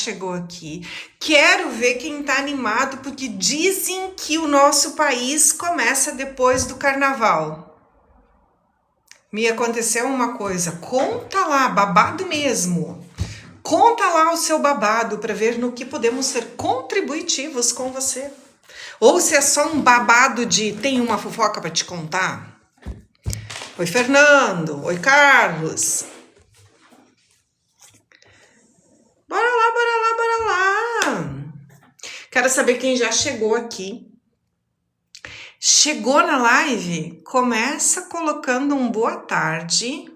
chegou aqui. Quero ver quem tá animado, porque dizem que o nosso país começa depois do carnaval. Me aconteceu uma coisa, conta lá, babado mesmo. Conta lá o seu babado para ver no que podemos ser contributivos com você. Ou se é só um babado de tem uma fofoca para te contar. Oi, Fernando. Oi, Carlos. Bora lá, bora lá, bora lá. Quero saber quem já chegou aqui. Chegou na live? Começa colocando um boa tarde.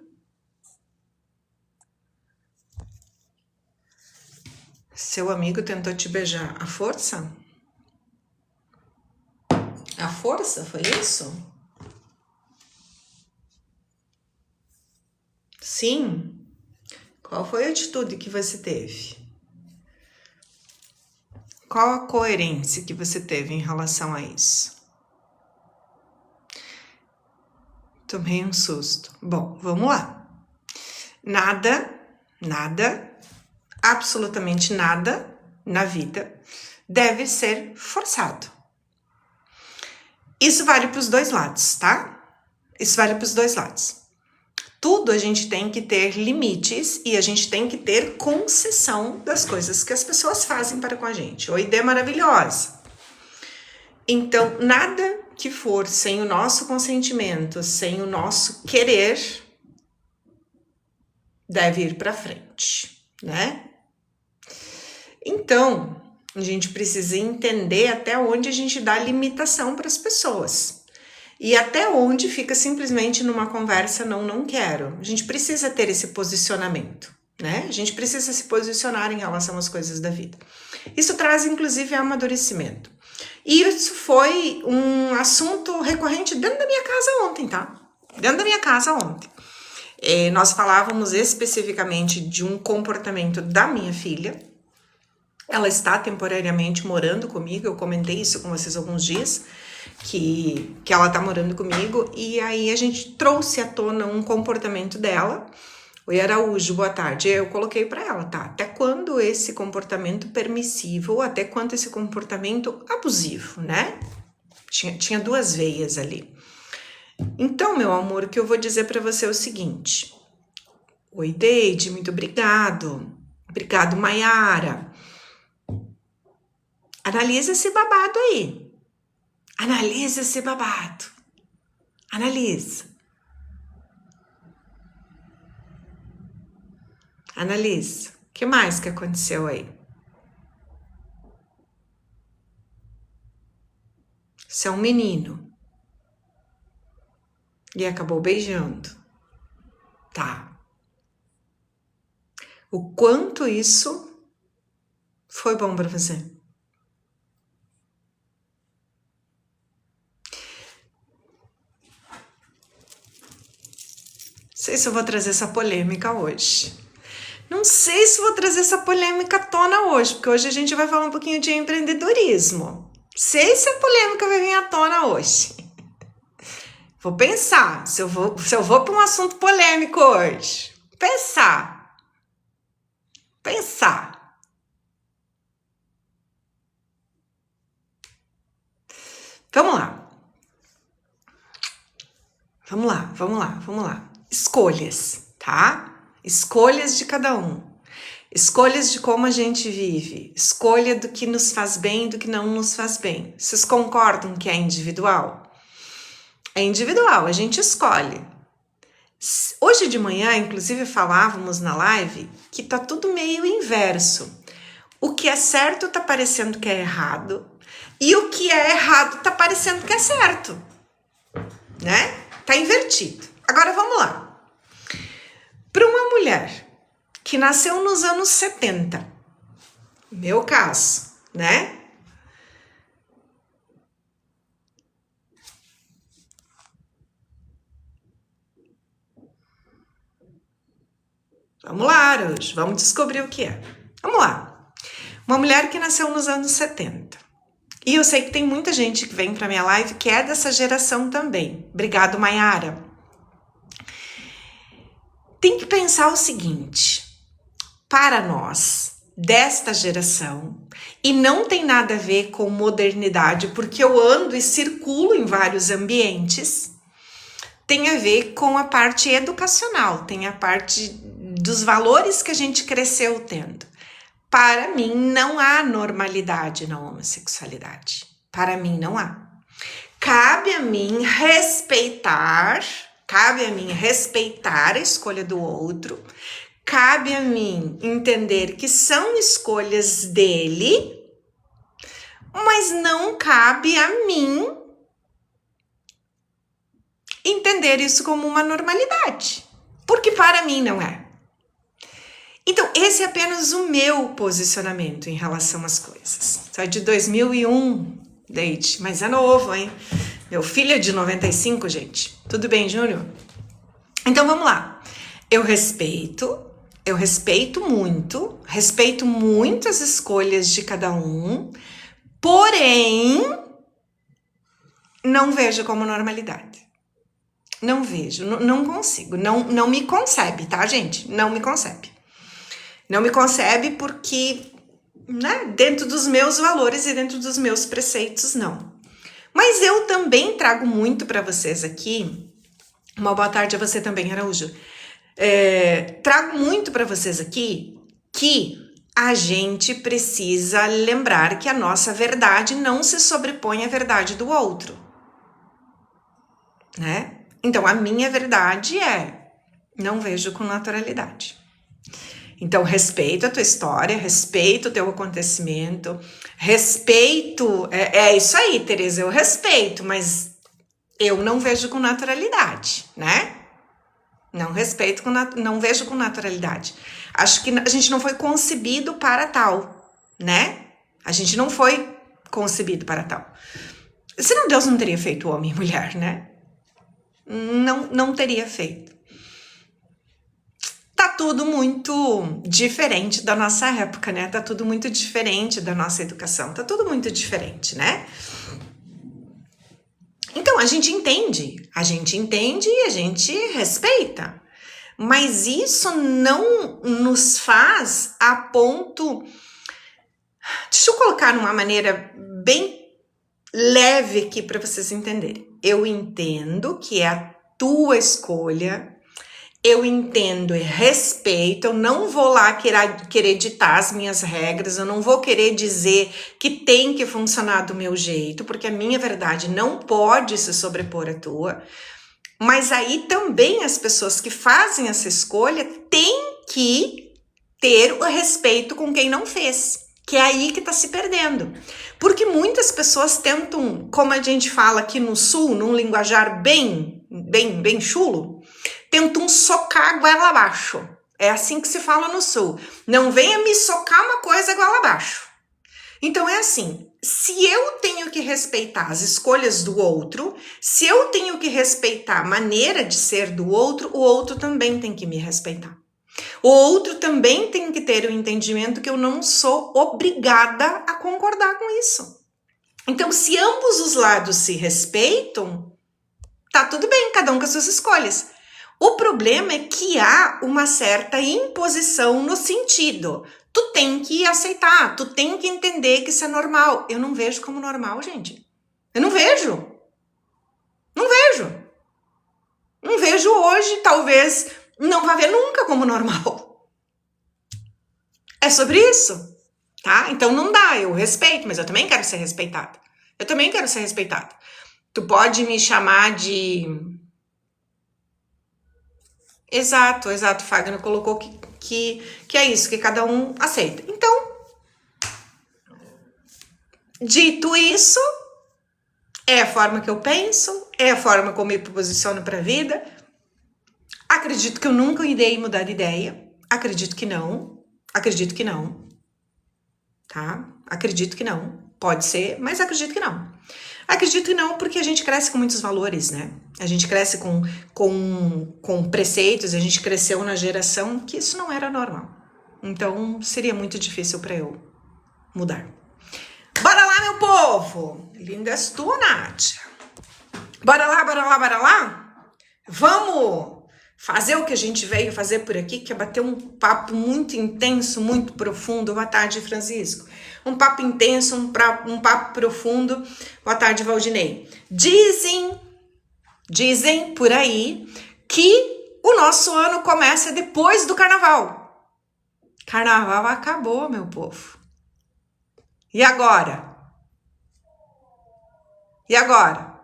Seu amigo tentou te beijar. A força? A força? Foi isso? Sim. Qual foi a atitude que você teve? Qual a coerência que você teve em relação a isso? Tomei um susto. Bom, vamos lá. Nada, absolutamente nada na vida deve ser forçado. Isso vale para os dois lados, tá? Isso vale para os dois lados. Tudo a gente tem que ter limites e a gente tem que ter concessão das coisas que as pessoas fazem para com a gente. Oi, ideia maravilhosa. Então, nada que for sem o nosso consentimento, sem o nosso querer, deve ir para frente, né? Então, a gente precisa entender até onde a gente dá limitação para as pessoas. E até onde fica simplesmente numa conversa não quero. A gente precisa ter esse posicionamento, né? A gente precisa se posicionar em relação às coisas da vida. Isso traz, inclusive, amadurecimento. E isso foi um assunto recorrente dentro da minha casa ontem, tá? Dentro da minha casa ontem. Nós falávamos especificamente de um comportamento da minha filha. Ela está temporariamente morando comigo, eu comentei isso com vocês alguns dias, que ela tá morando comigo, e aí a gente trouxe à tona um comportamento dela. Oi, Araújo, boa tarde. Eu coloquei para ela, tá? Até quando esse comportamento permissivo, até quando esse comportamento abusivo, né? Tinha duas veias ali. Então, meu amor, o que eu vou dizer para você é o seguinte. Oi, Deide, muito obrigado. Obrigado, Maiara. Analisa esse babado aí. Analisa esse babado. Analisa. Analisa. O que mais que aconteceu aí? Você é um menino. E acabou beijando. Tá. O quanto isso foi bom pra você? Não sei se eu vou trazer essa polêmica hoje. Não sei se vou trazer essa polêmica à tona hoje, porque hoje a gente vai falar um pouquinho de empreendedorismo. Sei se a polêmica vai vir à tona hoje. Vou pensar se eu vou para um assunto polêmico hoje. Pensar. Vamos lá. Escolhas, tá? Escolhas de cada um. Escolhas de como a gente vive. Escolha do que nos faz bem e do que não nos faz bem. Vocês concordam que é individual? É individual, a gente escolhe. Hoje de manhã, inclusive, falávamos na live que tá tudo meio inverso. O que é certo tá parecendo que é errado e o que é errado tá parecendo que é certo, né? Tá invertido. Agora vamos lá. Para uma mulher que nasceu nos anos 70, meu caso, né? Vamos lá, Arujo, vamos descobrir o que é. Vamos lá. Uma mulher que nasceu nos anos 70. E eu sei que tem muita gente que vem para minha live que é dessa geração também. Obrigado, Maiara. Tem que pensar o seguinte. Para nós, desta geração e não tem nada a ver com modernidade, porque eu ando e circulo em vários ambientes, tem a ver com a parte educacional, tem a parte dos valores que a gente cresceu tendo. Para mim, não há normalidade na homossexualidade. Para mim, não há. Cabe a mim respeitar a escolha do outro, cabe a mim entender que são escolhas dele, mas não cabe a mim entender isso como uma normalidade, porque para mim não é. Então, esse é apenas o meu posicionamento em relação às coisas. Isso é de 2001, Deide, mas é novo, hein? Meu filho é de 95, gente. Tudo bem, Júnior? Então, vamos lá. Eu respeito muito as escolhas de cada um, porém, não vejo como normalidade. Não vejo, não consigo, não me concebe, tá, gente? Não me concebe. Não me concebe porque, né, dentro dos meus valores e dentro dos meus preceitos, não. Mas eu também trago muito para vocês aqui, uma boa tarde a você também, Araújo. Trago muito para vocês aqui que a gente precisa lembrar que a nossa verdade não se sobrepõe à verdade do outro, né? Então, a minha verdade não vejo com naturalidade. Então, respeito a tua história, respeito o teu acontecimento, respeito... É isso aí, Tereza, eu respeito, mas eu não vejo com naturalidade, né? Não vejo com naturalidade. Acho que a gente não foi concebido para tal, né? A gente não foi concebido para tal. Senão Deus não teria feito homem e mulher, né? Não teria feito. Tá tudo muito diferente da nossa época, né? Tá tudo muito diferente da nossa educação. Tá tudo muito diferente, né? Então, a gente entende e a gente respeita. Mas isso não nos faz a ponto... Deixa eu colocar numa maneira bem leve aqui para vocês entenderem. Eu entendo que é a tua escolha, eu entendo e respeito, eu não vou lá querer ditar as minhas regras, eu não vou querer dizer que tem que funcionar do meu jeito, porque a minha verdade não pode se sobrepor à tua. Mas aí também as pessoas que fazem essa escolha têm que ter o respeito com quem não fez, que é aí que está se perdendo. Porque muitas pessoas tentam, como a gente fala aqui no sul, num linguajar bem chulo, tentam socar a goela abaixo. É assim que se fala no sul. Não venha me socar uma coisa goela abaixo. Então é assim, se eu tenho que respeitar as escolhas do outro, se eu tenho que respeitar a maneira de ser do outro, o outro também tem que me respeitar. O outro também tem que ter o entendimento que eu não sou obrigada a concordar com isso. Então, se ambos os lados se respeitam, tá tudo bem, cada um com as suas escolhas. O problema é que há uma certa imposição no sentido, tu tem que aceitar, tu tem que entender que isso é normal. Eu não vejo como normal, gente. Eu não vejo. Não vejo hoje, talvez não vai ver nunca como normal. É sobre isso, tá? Então não dá, eu respeito, mas eu também quero ser respeitada. Tu pode me chamar de... Exato, Fagner colocou que é isso, que cada um aceita. Então, dito isso, é a forma que eu penso, é a forma como eu me posiciono para a vida. Acredito que eu nunca irei mudar de ideia. Acredito que não, tá? Acredito que não. Pode ser, mas acredito que não. Acredito que não, porque a gente cresce com muitos valores, né? A gente cresce com preceitos, a gente cresceu na geração que isso não era normal. Então, seria muito difícil para eu mudar. Bora lá, meu povo! Linda és tu, Nádia. Bora lá! Vamos fazer o que a gente veio fazer por aqui, que é bater um papo muito intenso, muito profundo. Boa tarde, Francisco. Um papo intenso, um papo profundo. Boa tarde, Valdinei. Dizem por aí que o nosso ano começa depois do carnaval. Carnaval acabou, meu povo. E agora? E agora?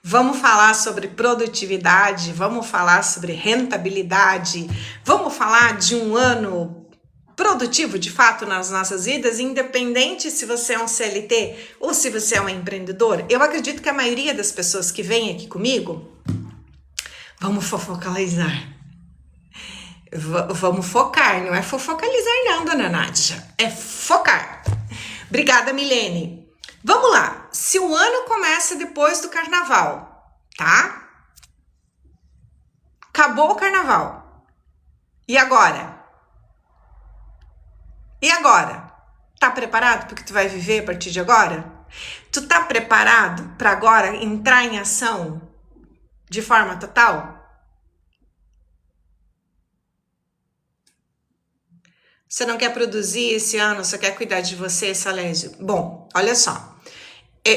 Vamos falar sobre produtividade, vamos falar sobre rentabilidade, vamos falar de um ano produtivo de fato nas nossas vidas, independente se você é um CLT ou se você é um empreendedor. Eu acredito que a maioria das pessoas que vêm aqui comigo, vamos focalizar. Vamos focar, não é focalizar não, dona Nádia, é focar. Obrigada, Milene. Vamos lá, se o ano começa depois do carnaval, tá? Acabou o carnaval. E agora? E agora? Tá preparado porque tu vai viver a partir de agora? Tu tá preparado para agora entrar em ação de forma total? Você não quer produzir esse ano, você quer cuidar de você, Salésio? Bom, olha só.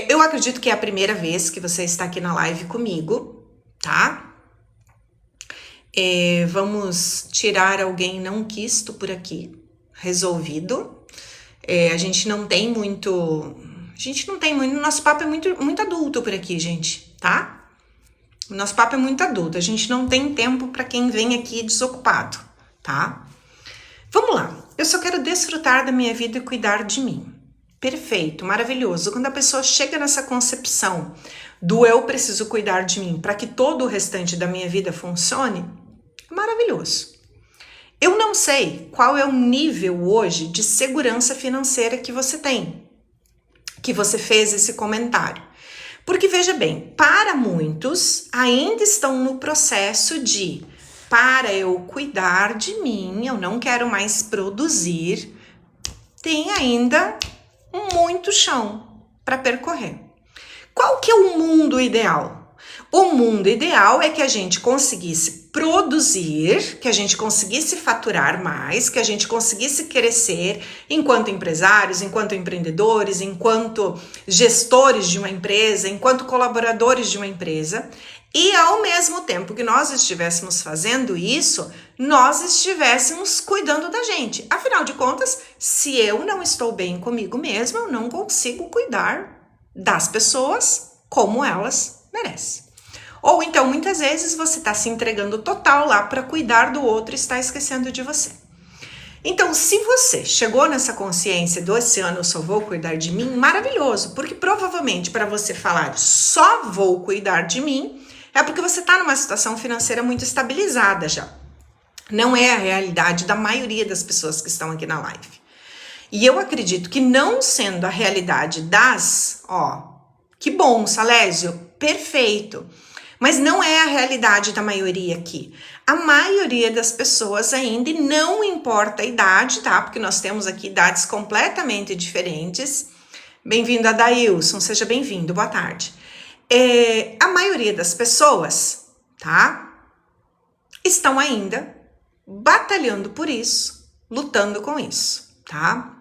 Eu acredito que é a primeira vez que você está aqui na live comigo, tá? Vamos tirar alguém não quisto por aqui. Resolvido. A gente não tem muito... Nosso papo é muito adulto por aqui, gente, tá? O nosso papo é muito adulto. A gente não tem tempo para quem vem aqui desocupado, tá? Vamos lá. Eu só quero desfrutar da minha vida e cuidar de mim. Perfeito, maravilhoso. Quando a pessoa chega nessa concepção do eu preciso cuidar de mim para que todo o restante da minha vida funcione, é maravilhoso. Eu não sei qual é o nível hoje de segurança financeira que você tem, que você fez esse comentário. Porque veja bem, para muitos ainda estão no processo de, para eu cuidar de mim, eu não quero mais produzir, tem ainda muito chão para percorrer. Qual que é o mundo ideal? O mundo ideal é que a gente conseguisse produzir, que a gente conseguisse faturar mais, que a gente conseguisse crescer enquanto empresários, enquanto empreendedores, enquanto gestores de uma empresa, enquanto colaboradores de uma empresa. E ao mesmo tempo que nós estivéssemos fazendo isso, nós estivéssemos cuidando da gente. Afinal de contas, se eu não estou bem comigo mesma, eu não consigo cuidar das pessoas como elas merecem. Ou então, muitas vezes, você está se entregando total lá para cuidar do outro e está esquecendo de você. Então, se você chegou nessa consciência do esse ano eu só vou cuidar de mim, maravilhoso, porque provavelmente para você falar só vou cuidar de mim, é porque você está numa situação financeira muito estabilizada já. Não é a realidade da maioria das pessoas que estão aqui na live. E eu acredito que não sendo a realidade das, que bom, Salésio, perfeito. Mas não é a realidade da maioria aqui. A maioria das pessoas ainda, e não importa a idade, tá? Porque nós temos aqui idades completamente diferentes. Bem-vindo, Adailson, seja bem-vindo, boa tarde. A maioria das pessoas, tá? Estão ainda batalhando por isso, lutando com isso, tá?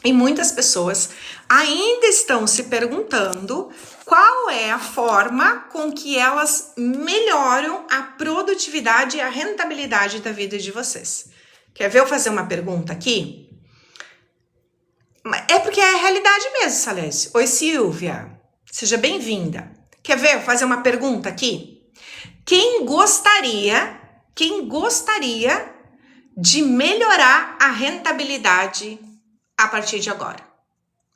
E muitas pessoas ainda estão se perguntando qual é a forma com que elas melhoram a produtividade e a rentabilidade da vida de vocês. Quer ver eu fazer uma pergunta aqui? É porque é a realidade mesmo, Salésio. Oi, Silvia. Seja bem-vinda. Quer ver eu fazer uma pergunta aqui? Quem gostaria de melhorar a rentabilidade a partir de agora?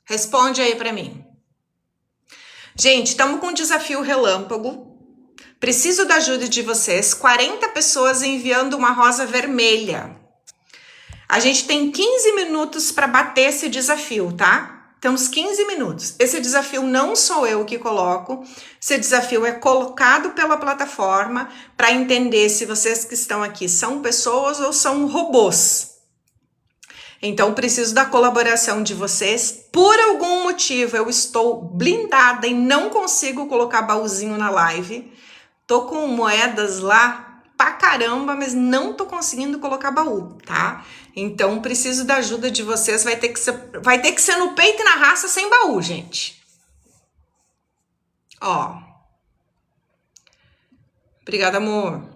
Responde aí para mim. Gente, estamos com um desafio relâmpago. Preciso da ajuda de vocês. 40 pessoas enviando uma rosa vermelha. A gente tem 15 minutos para bater esse desafio, tá? Temos 15 minutos. Esse desafio não sou eu que coloco. Esse desafio é colocado pela plataforma para entender se vocês que estão aqui são pessoas ou são robôs. Então, preciso da colaboração de vocês. Por algum motivo, eu estou blindada e não consigo colocar baúzinho na live. tô com moedas lá pra caramba, mas não tô conseguindo colocar baú, tá? Então preciso da ajuda de vocês, vai ter que ser no peito e na raça sem baú, gente. Ó. Obrigada, amor.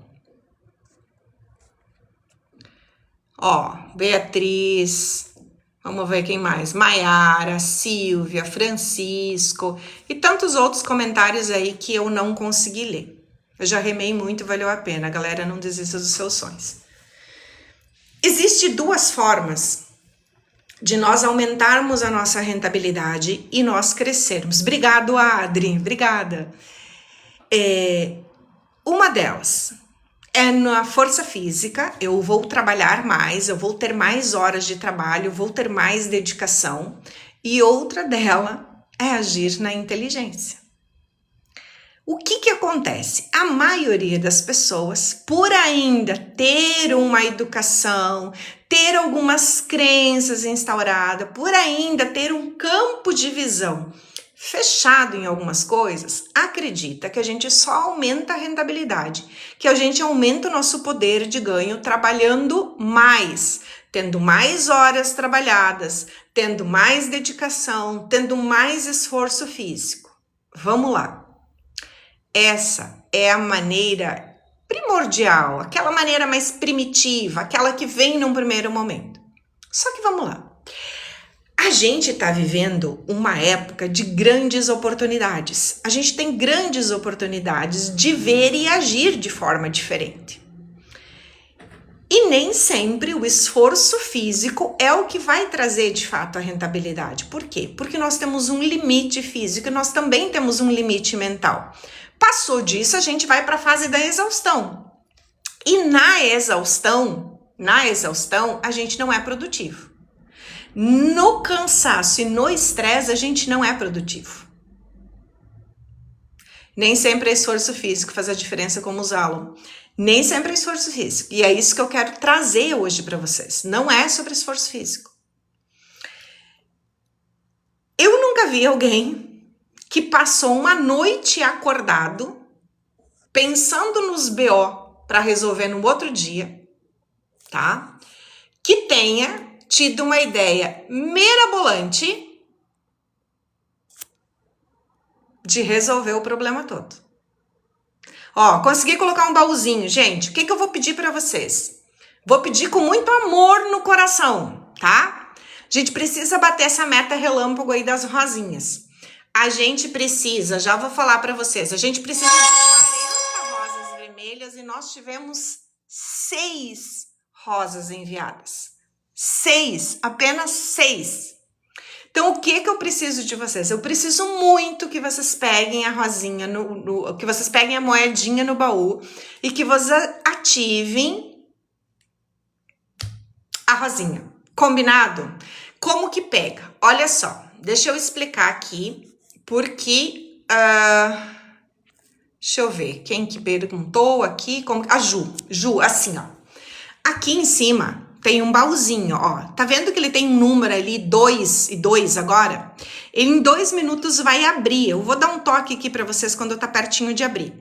Ó, Beatriz, vamos ver quem mais, Maiara, Silvia, Francisco e tantos outros comentários aí que eu não consegui ler. Eu já remei muito, valeu a pena, galera, não desista dos seus sonhos. Existem duas formas de nós aumentarmos a nossa rentabilidade e nós crescermos. Obrigado, Adri, obrigada. Uma delas é na força física, eu vou trabalhar mais, eu vou ter mais horas de trabalho, vou ter mais dedicação. E outra dela é agir na inteligência. O que acontece? A maioria das pessoas, por ainda ter uma educação, ter algumas crenças instauradas, por ainda ter um campo de visão fechado em algumas coisas, acredita que a gente só aumenta a rentabilidade, que a gente aumenta o nosso poder de ganho trabalhando mais, tendo mais horas trabalhadas, tendo mais dedicação, tendo mais esforço físico. Vamos lá. Essa é a maneira primordial, aquela maneira mais primitiva, aquela que vem num primeiro momento. Só que vamos lá. A gente está vivendo uma época de grandes oportunidades. A gente tem grandes oportunidades de ver e agir de forma diferente. E nem sempre o esforço físico é o que vai trazer de fato a rentabilidade. Por quê? Porque nós temos um limite físico e nós também temos um limite mental. Passou disso, a gente vai para a fase da exaustão. E na exaustão, a gente não é produtivo. No cansaço e no estresse, a gente não é produtivo. Nem sempre é esforço físico faz a diferença como usá-lo. Nem sempre é esforço físico. E é isso que eu quero trazer hoje para vocês. Não é sobre esforço físico. Eu nunca vi alguém que passou uma noite acordado, pensando nos BO para resolver no outro dia, tá? Que tenha tido uma ideia mirabolante de resolver o problema todo. Ó, consegui colocar um baúzinho. Gente, o que eu vou pedir para vocês? Vou pedir com muito amor no coração, tá? A gente precisa bater essa meta relâmpago aí das rosinhas. A gente precisa, já vou falar para vocês, a gente precisa de 40 rosas vermelhas e nós tivemos 6 rosas enviadas. 6, apenas 6. Então, o que eu preciso de vocês? Eu preciso muito que vocês peguem a rosinha, que vocês peguem a moedinha no baú e que vocês ativem a rosinha. Combinado? Como que pega? Olha só, deixa eu explicar aqui, porque... deixa eu ver, quem que perguntou aqui? A Ju, assim, ó. Aqui em cima tem um baúzinho, ó. Tá vendo que ele tem um número ali, 2 e 2 agora? Ele em 2 minutos vai abrir. Eu vou dar um toque aqui para vocês quando tá pertinho de abrir.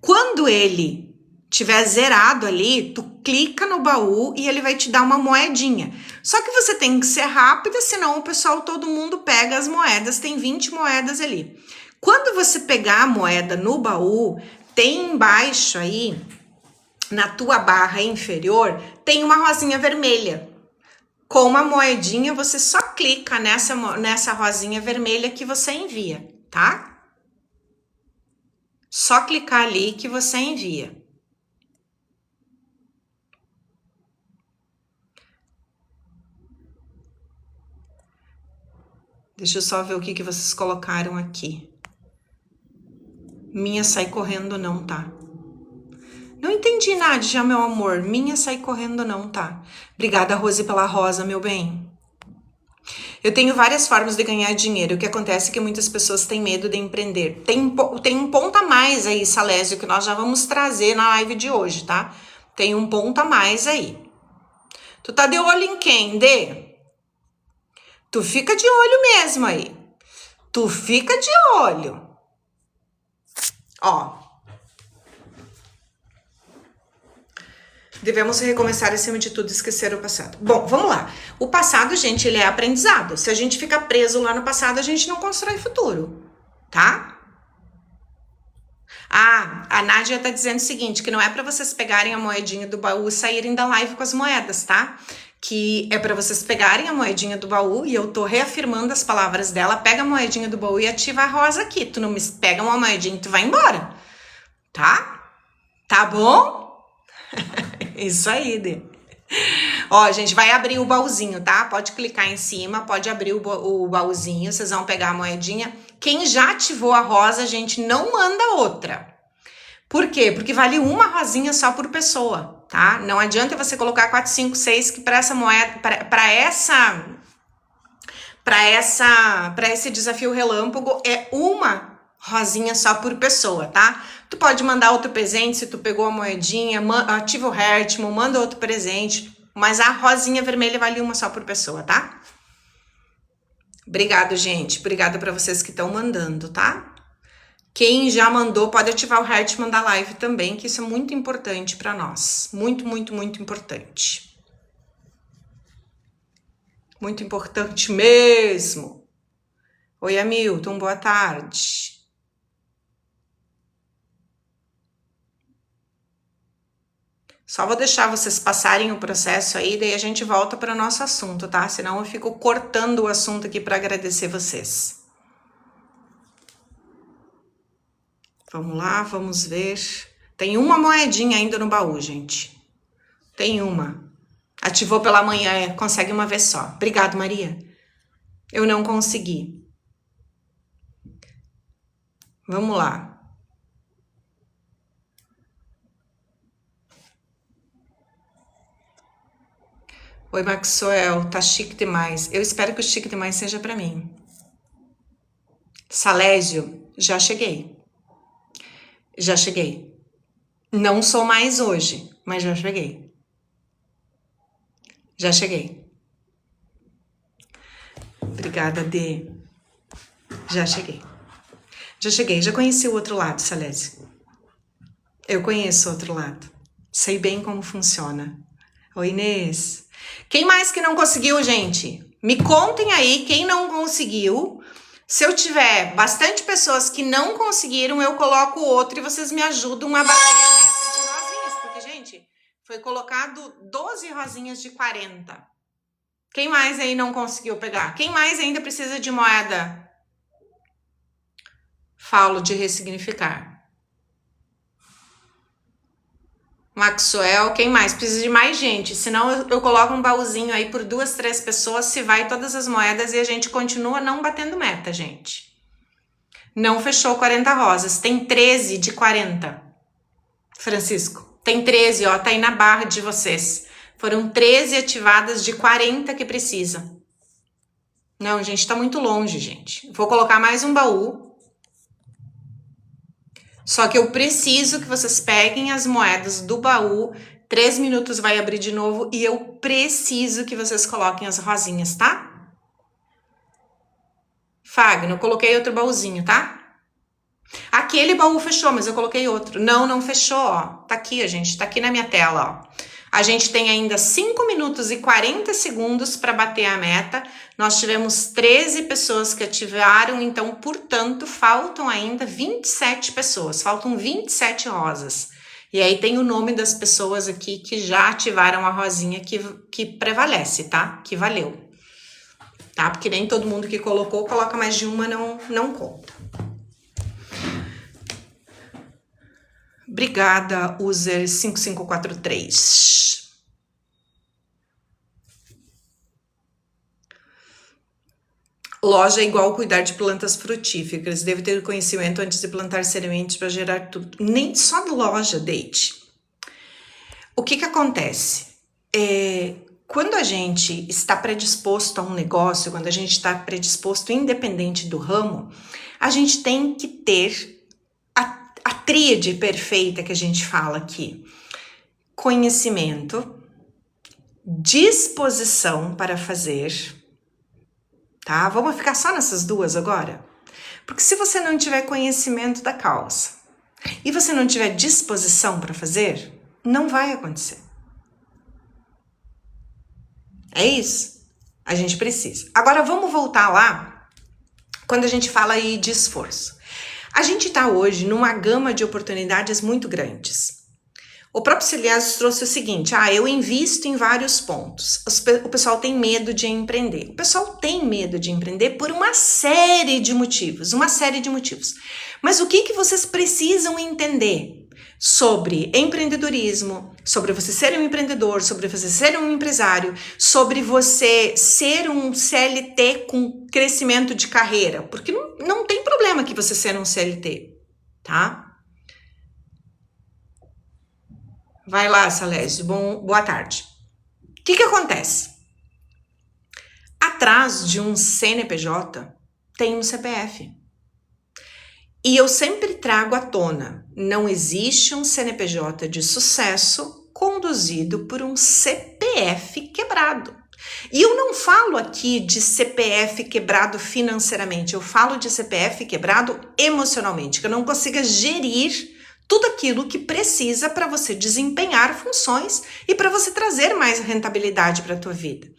Quando ele tiver zerado ali, tu clica no baú e ele vai te dar uma moedinha. Só que você tem que ser rápida, senão o pessoal, todo mundo pega as moedas. Tem 20 moedas ali. Quando você pegar a moeda no baú, tem embaixo aí, na tua barra inferior, tem uma rosinha vermelha. Com uma moedinha, você só clica nessa rosinha vermelha que você envia, tá? Só clicar ali que você envia. Deixa eu só ver o que vocês colocaram aqui. Minha sai correndo não, tá? Não entendi, Nádia, meu amor. Minha sai correndo não, tá? Obrigada, Rose, pela rosa, meu bem. Eu tenho várias formas de ganhar dinheiro. O que acontece é que muitas pessoas têm medo de empreender. Tem um ponto a mais aí, Salésio, que nós já vamos trazer na live de hoje, tá? Tem um ponto a mais aí. Tu tá de olho em quem, Dê? Tu fica de olho mesmo aí. Tu fica de olho. Ó. Devemos recomeçar acima de tudo, esquecer o passado. Bom, vamos lá. O passado, gente, ele é aprendizado. Se a gente ficar preso lá no passado, a gente não constrói futuro, tá? Ah, a Nádia tá dizendo o seguinte, que não é para vocês pegarem a moedinha do baú e saírem da live com as moedas, tá? Que é para vocês pegarem a moedinha do baú, e eu tô reafirmando as palavras dela, pega a moedinha do baú e ativa a rosa aqui. Tu não me pega uma moedinha e tu vai embora, tá? Tá bom? Isso aí, Dê. Ó, gente, vai abrir o baúzinho, tá? Pode clicar em cima, pode abrir o baúzinho, vocês vão pegar a moedinha. Quem já ativou a rosa, gente, não manda outra. Por quê? Porque vale uma rosinha só por pessoa, tá? Não adianta você colocar 4, 5, 6, que para essa moeda, para esse desafio relâmpago é uma rosinha só por pessoa, tá? Tu pode mandar outro presente se tu pegou a moedinha, ativa o heart, manda outro presente, mas a rosinha vermelha vale uma só por pessoa, tá? Obrigado, gente. Obrigada para vocês que estão mandando, tá? Quem já mandou, pode ativar o heart e mandar live também, que isso é muito importante para nós. Muito, muito, muito importante. Muito importante mesmo. Oi, Hamilton, boa tarde. Só vou deixar vocês passarem o processo aí, daí a gente volta para o nosso assunto, tá? Senão eu fico cortando o assunto aqui para agradecer vocês. Vamos lá, vamos ver. Tem uma moedinha ainda no baú, gente. Tem uma. Ativou pela manhã, consegue uma vez só. Obrigado, Maria. Eu não consegui. Vamos lá. Oi, Maxwell, tá chique demais. Eu espero que o chique demais seja pra mim. Salésio, já cheguei. Já cheguei. Não sou mais hoje, mas já cheguei. Já cheguei. Obrigada, Dê. Já cheguei. Já cheguei. Já conheci o outro lado, Salésio. Eu conheço o outro lado. Sei bem como funciona. Oi, Inês. Quem mais que não conseguiu, gente? Me contem aí quem não conseguiu. Se eu tiver bastante pessoas que não conseguiram, eu coloco outro e vocês me ajudam a bater a meta de rosinhas. Porque, gente, foi colocado 12 rosinhas de 40. Quem mais aí não conseguiu pegar? Quem mais ainda precisa de moeda? Falo de ressignificar. Maxwell, quem mais? Precisa de mais gente, senão eu coloco um baúzinho aí por 2, 3 pessoas, se vai todas as moedas e a gente continua não batendo meta, gente. Não fechou 40 rosas, tem 13 de 40. Francisco, tem 13, ó, tá aí na barra de vocês. Foram 13 ativadas de 40 que precisa. Não, gente, tá muito longe, gente. Vou colocar mais um baú. Só que eu preciso que vocês peguem as moedas do baú, 3 minutos vai abrir de novo e eu preciso que vocês coloquem as rosinhas, tá? Fagner, eu coloquei outro baúzinho, tá? Aquele baú fechou, mas eu coloquei outro. Não, não fechou, ó. Tá aqui, gente, tá aqui na minha tela, ó. A gente tem ainda 5 minutos e 40 segundos para bater a meta. Nós tivemos 13 pessoas que ativaram, então, portanto, faltam ainda 27 pessoas. Faltam 27 rosas. E aí tem o nome das pessoas aqui que já ativaram a rosinha que prevalece, tá? Que valeu. Tá? Porque nem todo mundo que colocou, coloca mais de uma, não conta. Obrigada, user 5543. Loja é igual cuidar de plantas frutíferas. Deve ter conhecimento antes de plantar sementes para gerar tudo. Nem só loja, Date. O que acontece? Quando a gente está predisposto a um negócio, quando a gente está predisposto independente do ramo, a gente tem que ter a tríade perfeita que a gente fala aqui. Conhecimento, disposição para fazer, tá? Vamos ficar só nessas duas agora? Porque se você não tiver conhecimento da causa e você não tiver disposição para fazer, não vai acontecer. É isso. A gente precisa. Agora vamos voltar lá quando a gente fala aí de esforço. A gente está hoje numa gama de oportunidades muito grandes. O próprio Celias trouxe o seguinte, eu invisto em vários pontos. O pessoal tem medo de empreender. O pessoal tem medo de empreender por uma série de motivos, Mas o que vocês precisam entender sobre empreendedorismo, sobre você ser um empreendedor, sobre você ser um empresário, sobre você ser um CLT com crescimento de carreira? Porque não tem problema que você ser um CLT, tá? Vai lá, Salésio. Boa tarde. O que acontece? Atrás de um CNPJ tem um CPF. E eu sempre trago à tona, não existe um CNPJ de sucesso conduzido por um CPF quebrado. E eu não falo aqui de CPF quebrado financeiramente, eu falo de CPF quebrado emocionalmente, que eu não consiga gerir tudo aquilo que precisa para você desempenhar funções e para você trazer mais rentabilidade para a tua vida.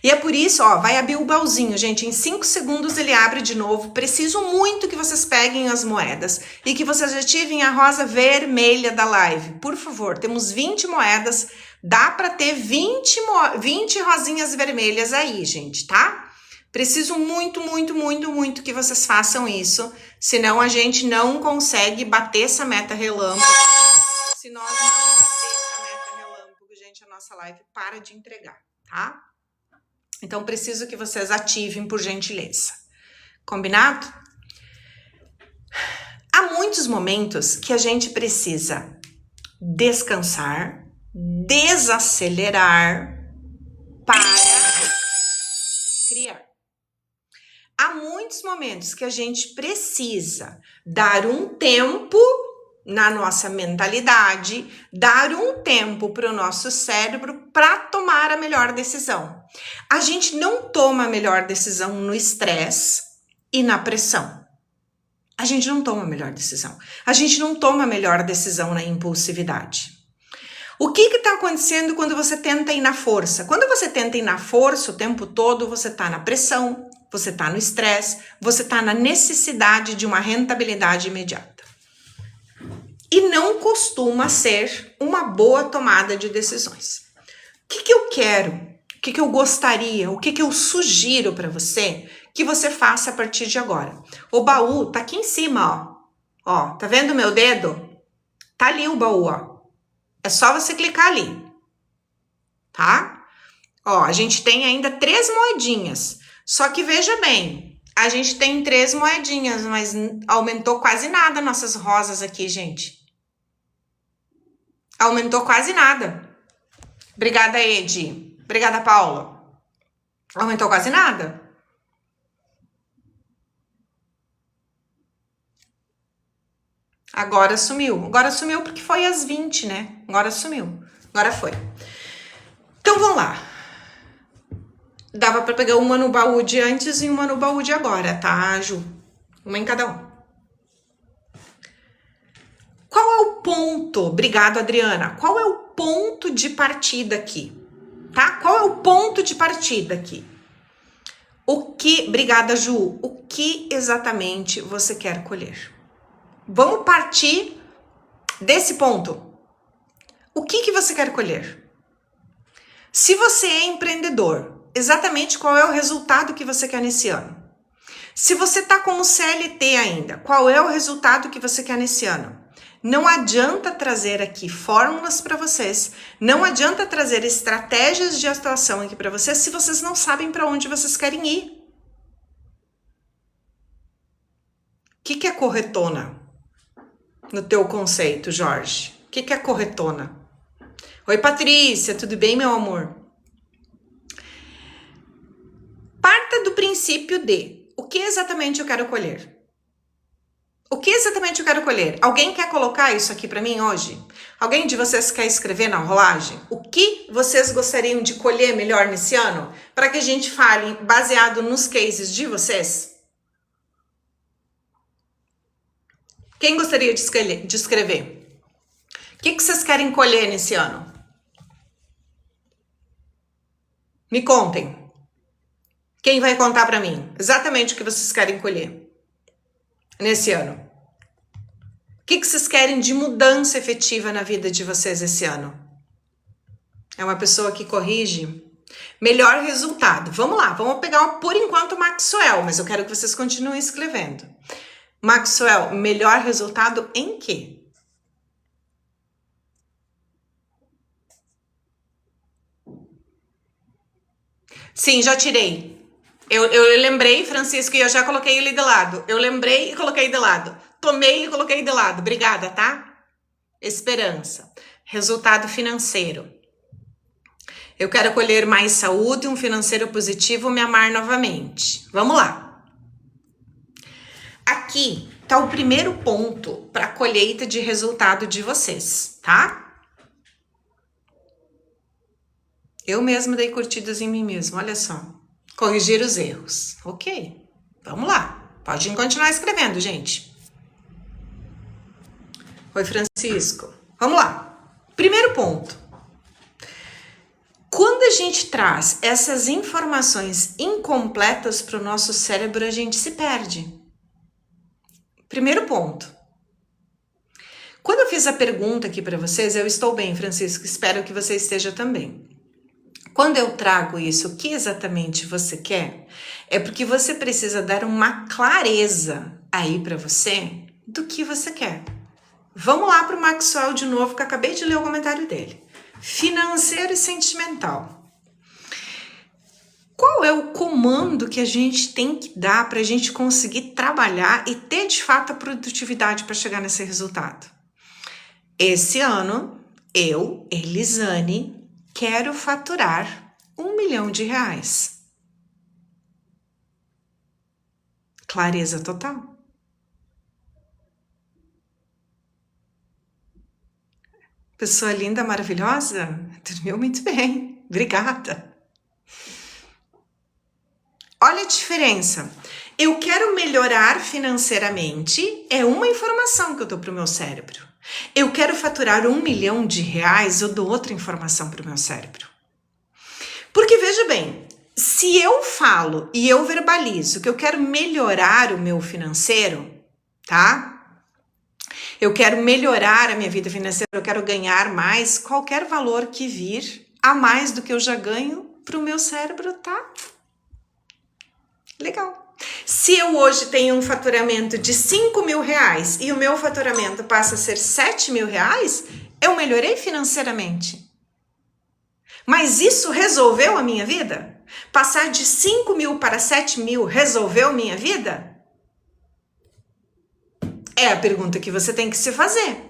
E é por isso, vai abrir o baúzinho, gente, em 5 segundos ele abre de novo. Preciso muito que vocês peguem as moedas e que vocês ativem a rosa vermelha da live. Por favor, temos 20 moedas, dá para ter 20 rosinhas vermelhas aí, gente, tá? Preciso muito, muito, muito, muito que vocês façam isso, senão a gente não consegue bater essa meta relâmpago. Se nós não bater essa meta relâmpago, gente, a nossa live para de entregar, tá? Então, preciso que vocês ativem, por gentileza. Combinado? Há muitos momentos que a gente precisa descansar, desacelerar para criar. Há muitos momentos que a gente precisa dar um tempo na nossa mentalidade, dar um tempo para o nosso cérebro para tomar a melhor decisão. A gente não toma a melhor decisão no estresse e na pressão. A gente não toma a melhor decisão. A gente não toma a melhor decisão na impulsividade. O que está acontecendo quando você tenta ir na força? Quando você tenta ir na força o tempo todo, você está na pressão, você está no estresse, você está na necessidade de uma rentabilidade imediata. E não costuma ser uma boa tomada de decisões. O que eu quero? O que eu gostaria? O que eu sugiro para você que você faça a partir de agora? O baú tá aqui em cima, ó. Tá vendo o meu dedo? Tá ali o baú, ó. É só você clicar ali, tá? Ó, a gente tem ainda 3 moedinhas. Só que veja bem, a gente tem 3 moedinhas, mas aumentou quase nada nossas rosas aqui, gente. Aumentou quase nada. Obrigada, Edi. Obrigada, Paula. Aumentou quase nada. Agora sumiu. Agora sumiu porque foi às 20, né? Agora sumiu. Agora foi. Então, vamos lá. Dava para pegar uma no baú de antes e uma no baú de agora, tá, Ju? Uma em cada um. Qual é o ponto? Obrigado, Adriana. Qual é o ponto de partida aqui? Tá? Qual é o ponto de partida aqui? Obrigada, Ju. O que exatamente você quer colher? Vamos partir desse ponto. O que você quer colher? Se você é empreendedor, exatamente qual é o resultado que você quer nesse ano? Se você está como CLT ainda, qual é o resultado que você quer nesse ano? Não adianta trazer aqui fórmulas para vocês, não adianta trazer estratégias de atuação aqui para vocês se vocês não sabem para onde vocês querem ir. O que é corretona no teu conceito, Jorge? O que é corretona? Oi, Patrícia, tudo bem, meu amor? Parta do princípio de o que exatamente eu quero colher? O que exatamente eu quero colher? Alguém quer colocar isso aqui para mim hoje? Alguém de vocês quer escrever na rolagem? O que vocês gostariam de colher melhor nesse ano? Para que a gente fale baseado nos cases de vocês? Quem gostaria de escrever? O que vocês querem colher nesse ano? Me contem. Quem vai contar para mim exatamente o que vocês querem colher nesse ano? O que vocês querem de mudança efetiva na vida de vocês esse ano? É uma pessoa que corrige? Melhor resultado. Vamos lá, vamos pegar por enquanto o Maxwell, mas eu quero que vocês continuem escrevendo. Maxwell, melhor resultado em quê? Sim, já tirei. Eu lembrei, Francisco, e eu já coloquei ele de lado. Eu lembrei e coloquei de lado. Tomei e coloquei de lado. Obrigada, tá? Esperança. Resultado financeiro. Eu quero colher mais saúde, um financeiro positivo, me amar novamente. Vamos lá. Aqui tá o primeiro ponto para a colheita de resultado de vocês, tá? Eu mesma dei curtidas em mim mesma, olha só. Corrigir os erros. Ok, vamos lá. Podem continuar escrevendo, gente. Oi, Francisco. Vamos lá. Primeiro ponto. Quando a gente traz essas informações incompletas para o nosso cérebro, a gente se perde. Primeiro ponto. Quando eu fiz a pergunta aqui para vocês, eu estou bem, Francisco, espero que você esteja também. Quando eu trago isso, o que exatamente você quer, é porque você precisa dar uma clareza aí para você do que você quer. Vamos lá para o Maxwell de novo, que eu acabei de ler o comentário dele. Financeiro e sentimental. Qual é o comando que a gente tem que dar para a gente conseguir trabalhar e ter de fato a produtividade para chegar nesse resultado? Esse ano, eu, Elisane, quero faturar R$1 milhão. Clareza total. Pessoa linda, maravilhosa, dormiu muito bem. Obrigada. Olha a diferença. Eu quero melhorar financeiramente, é uma informação que eu dou para o meu cérebro. Eu quero faturar R$1 milhão, eu dou outra informação para o meu cérebro. Porque veja bem, se eu falo e eu verbalizo que eu quero melhorar o meu financeiro, tá? Eu quero melhorar a minha vida financeira, eu quero ganhar mais, qualquer valor que vir a mais do que eu já ganho, para o meu cérebro tá legal. Se eu hoje tenho um faturamento de R$5 mil e o meu faturamento passa a ser R$7 mil, eu melhorei financeiramente. Mas isso resolveu a minha vida? Passar de 5 mil para 7 mil resolveu minha vida? É a pergunta que você tem que se fazer.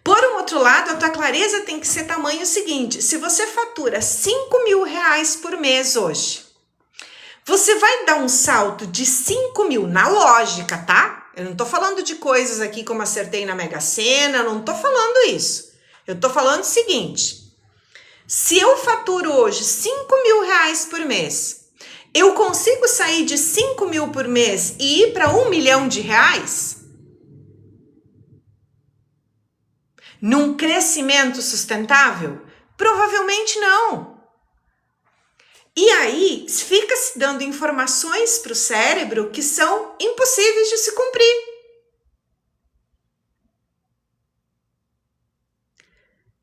Por um outro lado, a tua clareza tem que ser tamanho seguinte. Se você fatura R$5 mil por mês hoje, você vai dar um salto de 5 mil na lógica, tá? Eu não tô falando de coisas aqui como acertei na Mega Sena, não tô falando isso. Eu tô falando o seguinte. Se eu faturo hoje R$5 mil por mês, eu consigo sair de 5 mil por mês e ir para R$1 milhão? Num crescimento sustentável? Provavelmente não. E aí, fica se dando informações para o cérebro que são impossíveis de se cumprir.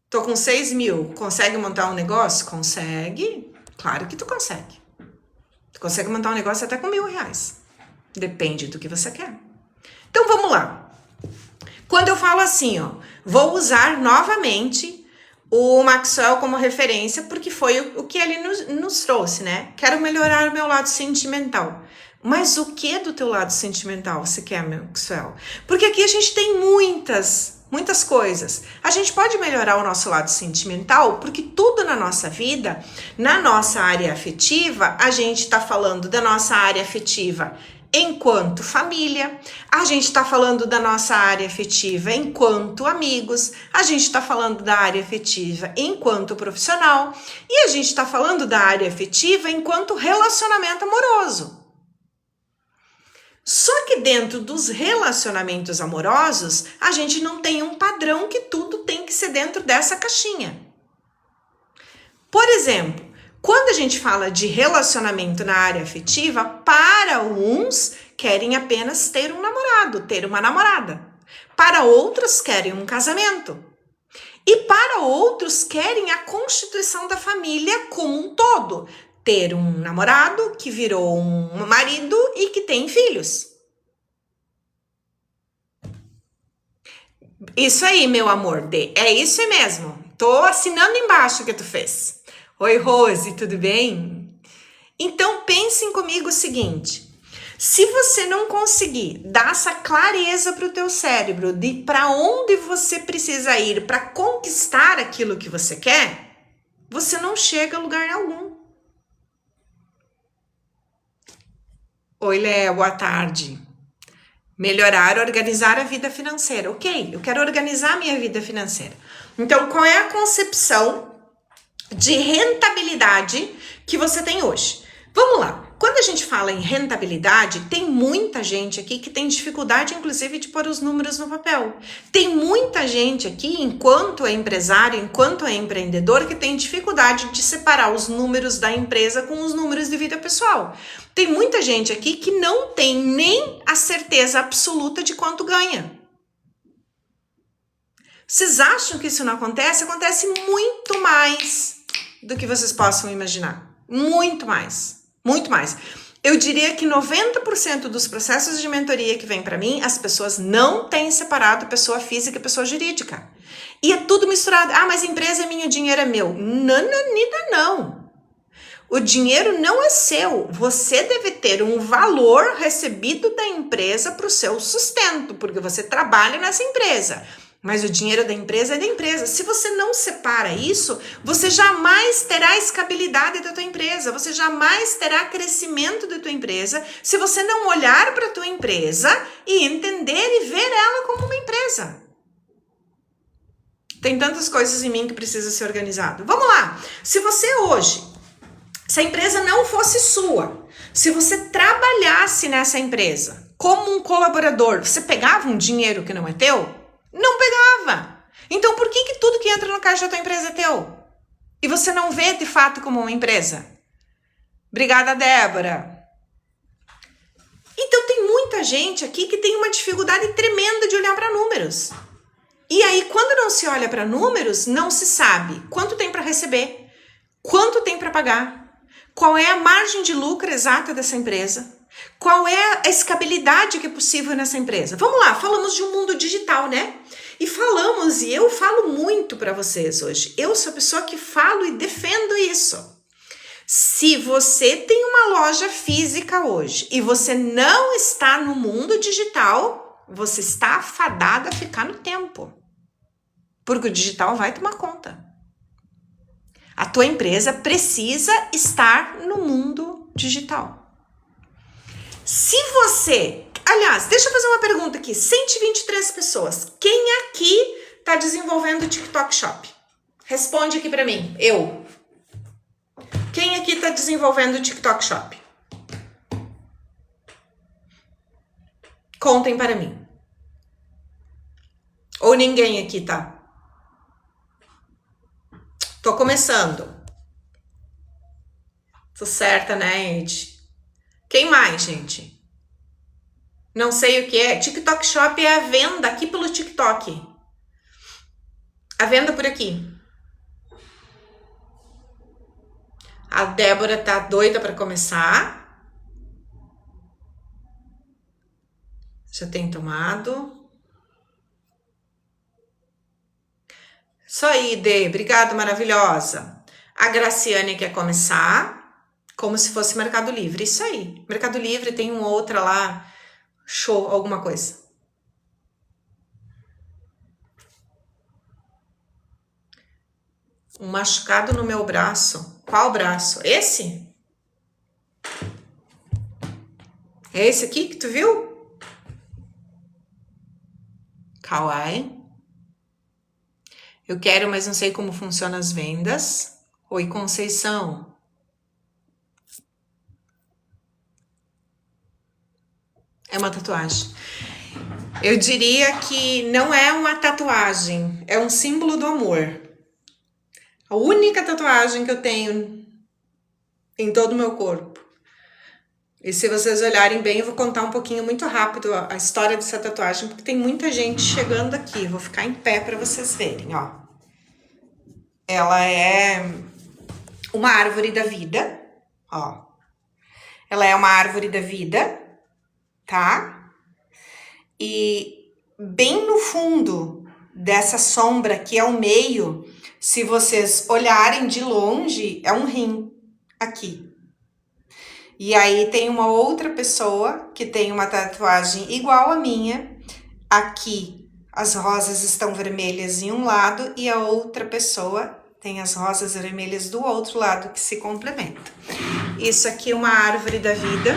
Tô com 6 mil, consegue montar um negócio? Consegue? Claro que tu consegue. Tu consegue montar um negócio até com R$1.000. Depende do que você quer. Então, vamos lá. Quando eu falo assim, ó, vou usar novamente o Maxwell como referência, porque foi o que ele nos trouxe, né? Quero melhorar o meu lado sentimental. Mas o que do teu lado sentimental você quer, Maxwell? Porque aqui a gente tem muitas coisas. A gente pode melhorar o nosso lado sentimental, porque tudo na nossa vida, na nossa área afetiva, a gente está falando da nossa área afetiva enquanto família, a gente está falando da nossa área afetiva enquanto amigos, a gente está falando da área afetiva enquanto profissional e a gente está falando da área afetiva enquanto relacionamento amoroso. Só que dentro dos relacionamentos amorosos, a gente não tem um padrão que tudo tem que ser dentro dessa caixinha. Por exemplo, Quando a gente fala de relacionamento na área afetiva, para uns querem apenas ter um namorado, ter uma namorada. Para outros querem um casamento. E para outros querem a constituição da família como um todo. Ter um namorado que virou um marido e que tem filhos. Isso aí, meu amor, é isso mesmo. Tô assinando embaixo o que tu fez. Oi, Rose, tudo bem? Então, pensem comigo o seguinte. Se você não conseguir dar essa clareza para o teu cérebro de para onde você precisa ir para conquistar aquilo que você quer, você não chega a lugar algum. Oi, Léo, boa tarde. Melhorar, organizar a vida financeira. Ok, eu quero organizar a minha vida financeira. Então, qual é a concepção de rentabilidade que você tem hoje? Vamos lá. Quando a gente fala em rentabilidade, tem muita gente aqui que tem dificuldade, inclusive, de pôr os números no papel. Tem muita gente aqui, enquanto é empresário, enquanto é empreendedor, que tem dificuldade de separar os números da empresa com os números de vida pessoal. Tem muita gente aqui que não tem nem a certeza absoluta de quanto ganha. Vocês acham que isso não acontece? Acontece muito mais do que vocês possam imaginar. Muito mais. Muito mais. Eu diria que 90% dos processos de mentoria que vem para mim, as pessoas não têm separado pessoa física e pessoa jurídica. E é tudo misturado. Ah, mas a empresa é minha, o dinheiro é meu. Nananina, não. O dinheiro não é seu. Você deve ter um valor recebido da empresa para o seu sustento, porque você trabalha nessa empresa. Mas o dinheiro da empresa é da empresa. Se você não separa isso, você jamais terá escalabilidade da tua empresa, você jamais terá crescimento da tua empresa, se você não olhar para a tua empresa e entender e ver ela como uma empresa. Tem tantas coisas em mim que precisa ser organizado. Vamos lá. Se você hoje, se a empresa não fosse sua, se você trabalhasse nessa empresa como um colaborador, você pegava um dinheiro que não é teu? Não pegava. Então, por que tudo que entra no caixa da tua empresa é teu? E você não vê, de fato, como uma empresa? Obrigada, Débora. Então, tem muita gente aqui que tem uma dificuldade tremenda de olhar para números. E aí, quando não se olha para números, não se sabe quanto tem para receber, quanto tem para pagar, qual é a margem de lucro exata dessa empresa, qual é a escalabilidade que é possível nessa empresa? Vamos lá, falamos de um mundo digital, né? E eu falo muito para vocês hoje. Eu sou a pessoa que falo e defendo isso. Se você tem uma loja física hoje e você não está no mundo digital, você está afadado a ficar no tempo. Porque o digital vai tomar conta. A tua empresa precisa estar no mundo digital. Se você... Aliás, deixa eu fazer uma pergunta aqui. 123 pessoas. Quem aqui está desenvolvendo o TikTok Shop? Responde aqui para mim. Eu. Quem aqui está desenvolvendo o TikTok Shop? Contem para mim. Ou ninguém aqui tá? Tô começando. Tô certa, né, Ed? Quem mais, gente? Não sei o que é. TikTok Shop é a venda aqui pelo TikTok. A venda por aqui. A Débora tá doida para começar. Já tem tomado. Isso aí, Dê. Obrigada, maravilhosa. A Graciane quer começar. Como se fosse Mercado Livre. Isso aí. Mercado Livre tem uma outra lá. Show, alguma coisa. Um machucado no meu braço. Qual braço? Esse? É esse aqui que tu viu? Kawaii. Eu quero, mas não sei como funcionam as vendas. Oi, Conceição. É uma tatuagem. Eu diria que não é uma tatuagem, é um símbolo do amor. A única tatuagem que eu tenho em todo o meu corpo. E se vocês olharem bem, eu vou contar um pouquinho muito rápido a história dessa tatuagem, porque tem muita gente chegando aqui. Vou ficar em pé para vocês verem, ó. Ela é uma árvore da vida, ó. Ela é uma árvore da vida, tá? E bem no fundo dessa sombra que é o meio, se vocês olharem de longe, é um rim aqui. E aí tem uma outra pessoa que tem uma tatuagem igual a minha. Aqui as rosas estão vermelhas em um lado e a outra pessoa tem as rosas vermelhas do outro lado que se complementam. Isso aqui é uma árvore da vida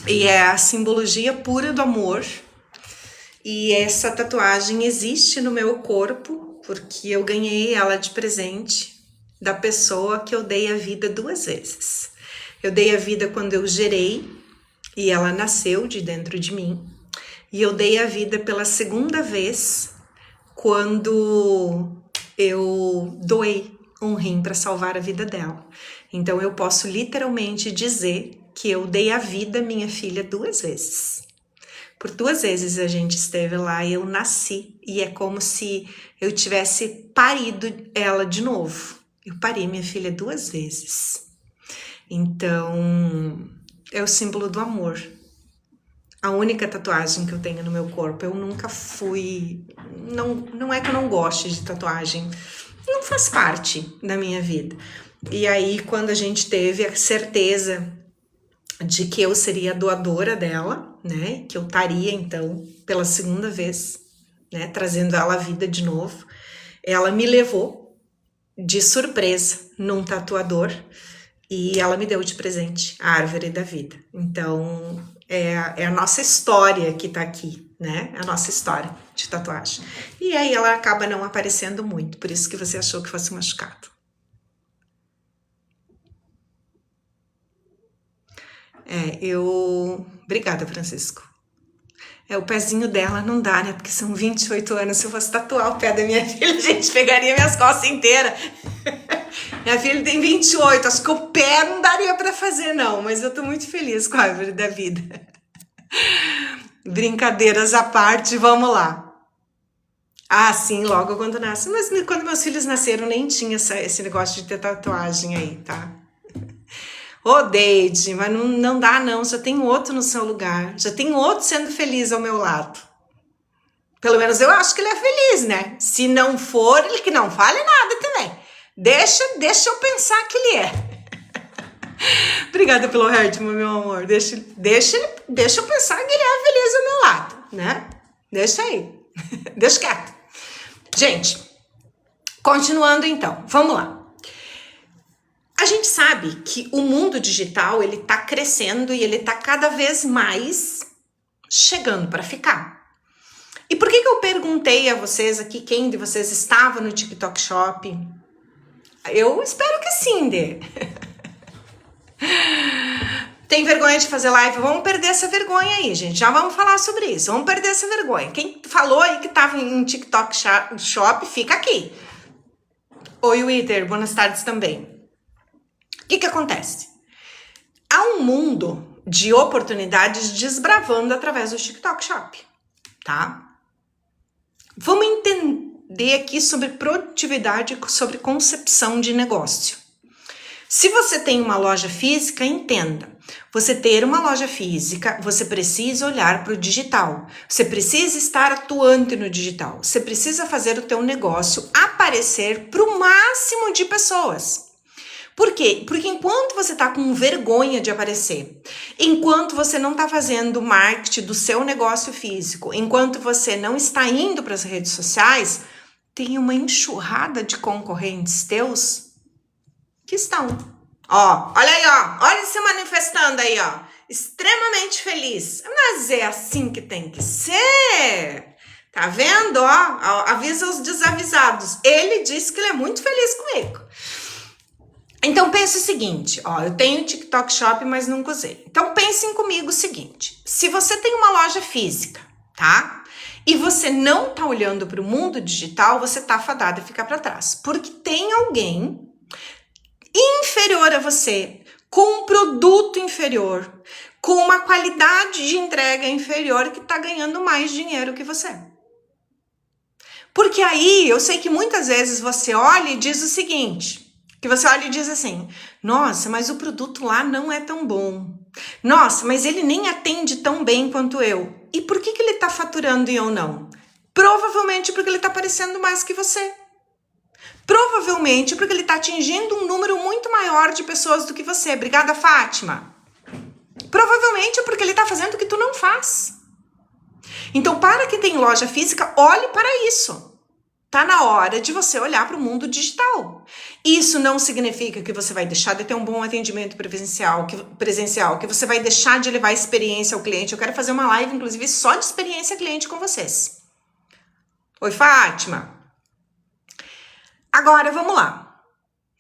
e é a simbologia pura do amor. E essa tatuagem existe no meu corpo porque eu ganhei ela de presente da pessoa que eu dei a vida 2 vezes. Eu dei a vida quando eu gerei e ela nasceu de dentro de mim. E eu dei a vida pela 2ª vez quando eu doei um rim para salvar a vida dela. Então eu posso literalmente dizer que eu dei a vida à minha filha 2 vezes. Por 2 vezes a gente esteve lá e eu nasci. E é como se eu tivesse parido ela de novo. Eu parei minha filha 2 vezes. Então, é o símbolo do amor. A única tatuagem que eu tenho no meu corpo, eu nunca fui... Não é que eu não goste de tatuagem, não faz parte da minha vida. E aí, quando a gente teve a certeza de que eu seria a doadora dela, né? Que eu estaria, então, pela 2ª vez, né? Trazendo ela à vida de novo. Ela me levou de surpresa num tatuador. E ela me deu de presente a árvore da vida. Então, é a nossa história que tá aqui, né? É a nossa história de tatuagem. E aí ela acaba não aparecendo muito, por isso que você achou que fosse machucado. Obrigada, Francisco. O pezinho dela não dá, né? Porque são 28 anos. Se eu fosse tatuar o pé da minha filha, a gente pegaria minhas costas inteiras. Minha filha tem 28, acho que o pé não daria pra fazer, não. Mas eu tô muito feliz com a árvore da vida. Brincadeiras à parte, vamos lá. Ah, sim, logo quando nasce. Mas quando meus filhos nasceram, nem tinha esse negócio de ter tatuagem aí, tá? Ô, Deide, mas não dá não, já tem outro no seu lugar, já tem outro sendo feliz ao meu lado. Pelo menos eu acho que ele é feliz, né? Se não for, ele que não fale nada também. Deixa eu pensar que ele é. Obrigada pelo heart, meu amor. Deixa eu pensar que ele é feliz ao meu lado, né? Deixa aí. Deixa quieto. Gente, continuando então, vamos lá. A gente sabe que o mundo digital, ele tá crescendo e ele tá cada vez mais chegando para ficar. E por que eu perguntei a vocês aqui, quem de vocês estava no TikTok Shop? Eu espero que sim, Dê. Tem vergonha de fazer live? Vamos perder essa vergonha aí, gente. Já vamos falar sobre isso. Vamos perder essa vergonha. Quem falou aí que estava em TikTok Shop, fica aqui. Oi, Witter. Boas tardes também. O que acontece? Há um mundo de oportunidades desbravando através do TikTok Shop, tá? Vamos entender aqui sobre produtividade, sobre concepção de negócio. Se você tem uma loja física, entenda. Você ter uma loja física, você precisa olhar para o digital. Você precisa estar atuante no digital. Você precisa fazer o teu negócio aparecer para o máximo de pessoas. Por quê? Porque enquanto você está com vergonha de aparecer, enquanto você não está fazendo marketing do seu negócio físico, enquanto você não está indo para as redes sociais, tem uma enxurrada de concorrentes teus que estão. Ó, olha aí, ó, olha se manifestando aí, ó, extremamente feliz. Mas é assim que tem que ser. Tá vendo, ó? Avisa os desavisados. Ele disse que ele é muito feliz comigo. Então, pense o seguinte, ó, eu tenho TikTok Shop, mas nunca usei. Então, pensem comigo o seguinte, se você tem uma loja física, tá? E você não tá olhando para o mundo digital, você tá fadado a ficar para trás. Porque tem alguém inferior a você, com um produto inferior, com uma qualidade de entrega inferior, que está ganhando mais dinheiro que você. Porque aí, eu sei que muitas vezes você olha e diz o seguinte, que você olha e diz assim, nossa, mas o produto lá não é tão bom. Nossa, mas ele nem atende tão bem quanto eu. E por que ele está faturando e eu não? Provavelmente porque ele está aparecendo mais que você. Provavelmente porque ele está atingindo um número muito maior de pessoas do que você. Obrigada, Fátima. Provavelmente porque ele está fazendo o que tu não faz. Então, para quem tem loja física, olhe para isso. Tá na hora de você olhar para o mundo digital. Isso não significa que você vai deixar de ter um bom atendimento presencial, que você vai deixar de levar experiência ao cliente. Eu quero fazer uma live, inclusive, só de experiência cliente com vocês. Oi, Fátima. Agora, vamos lá.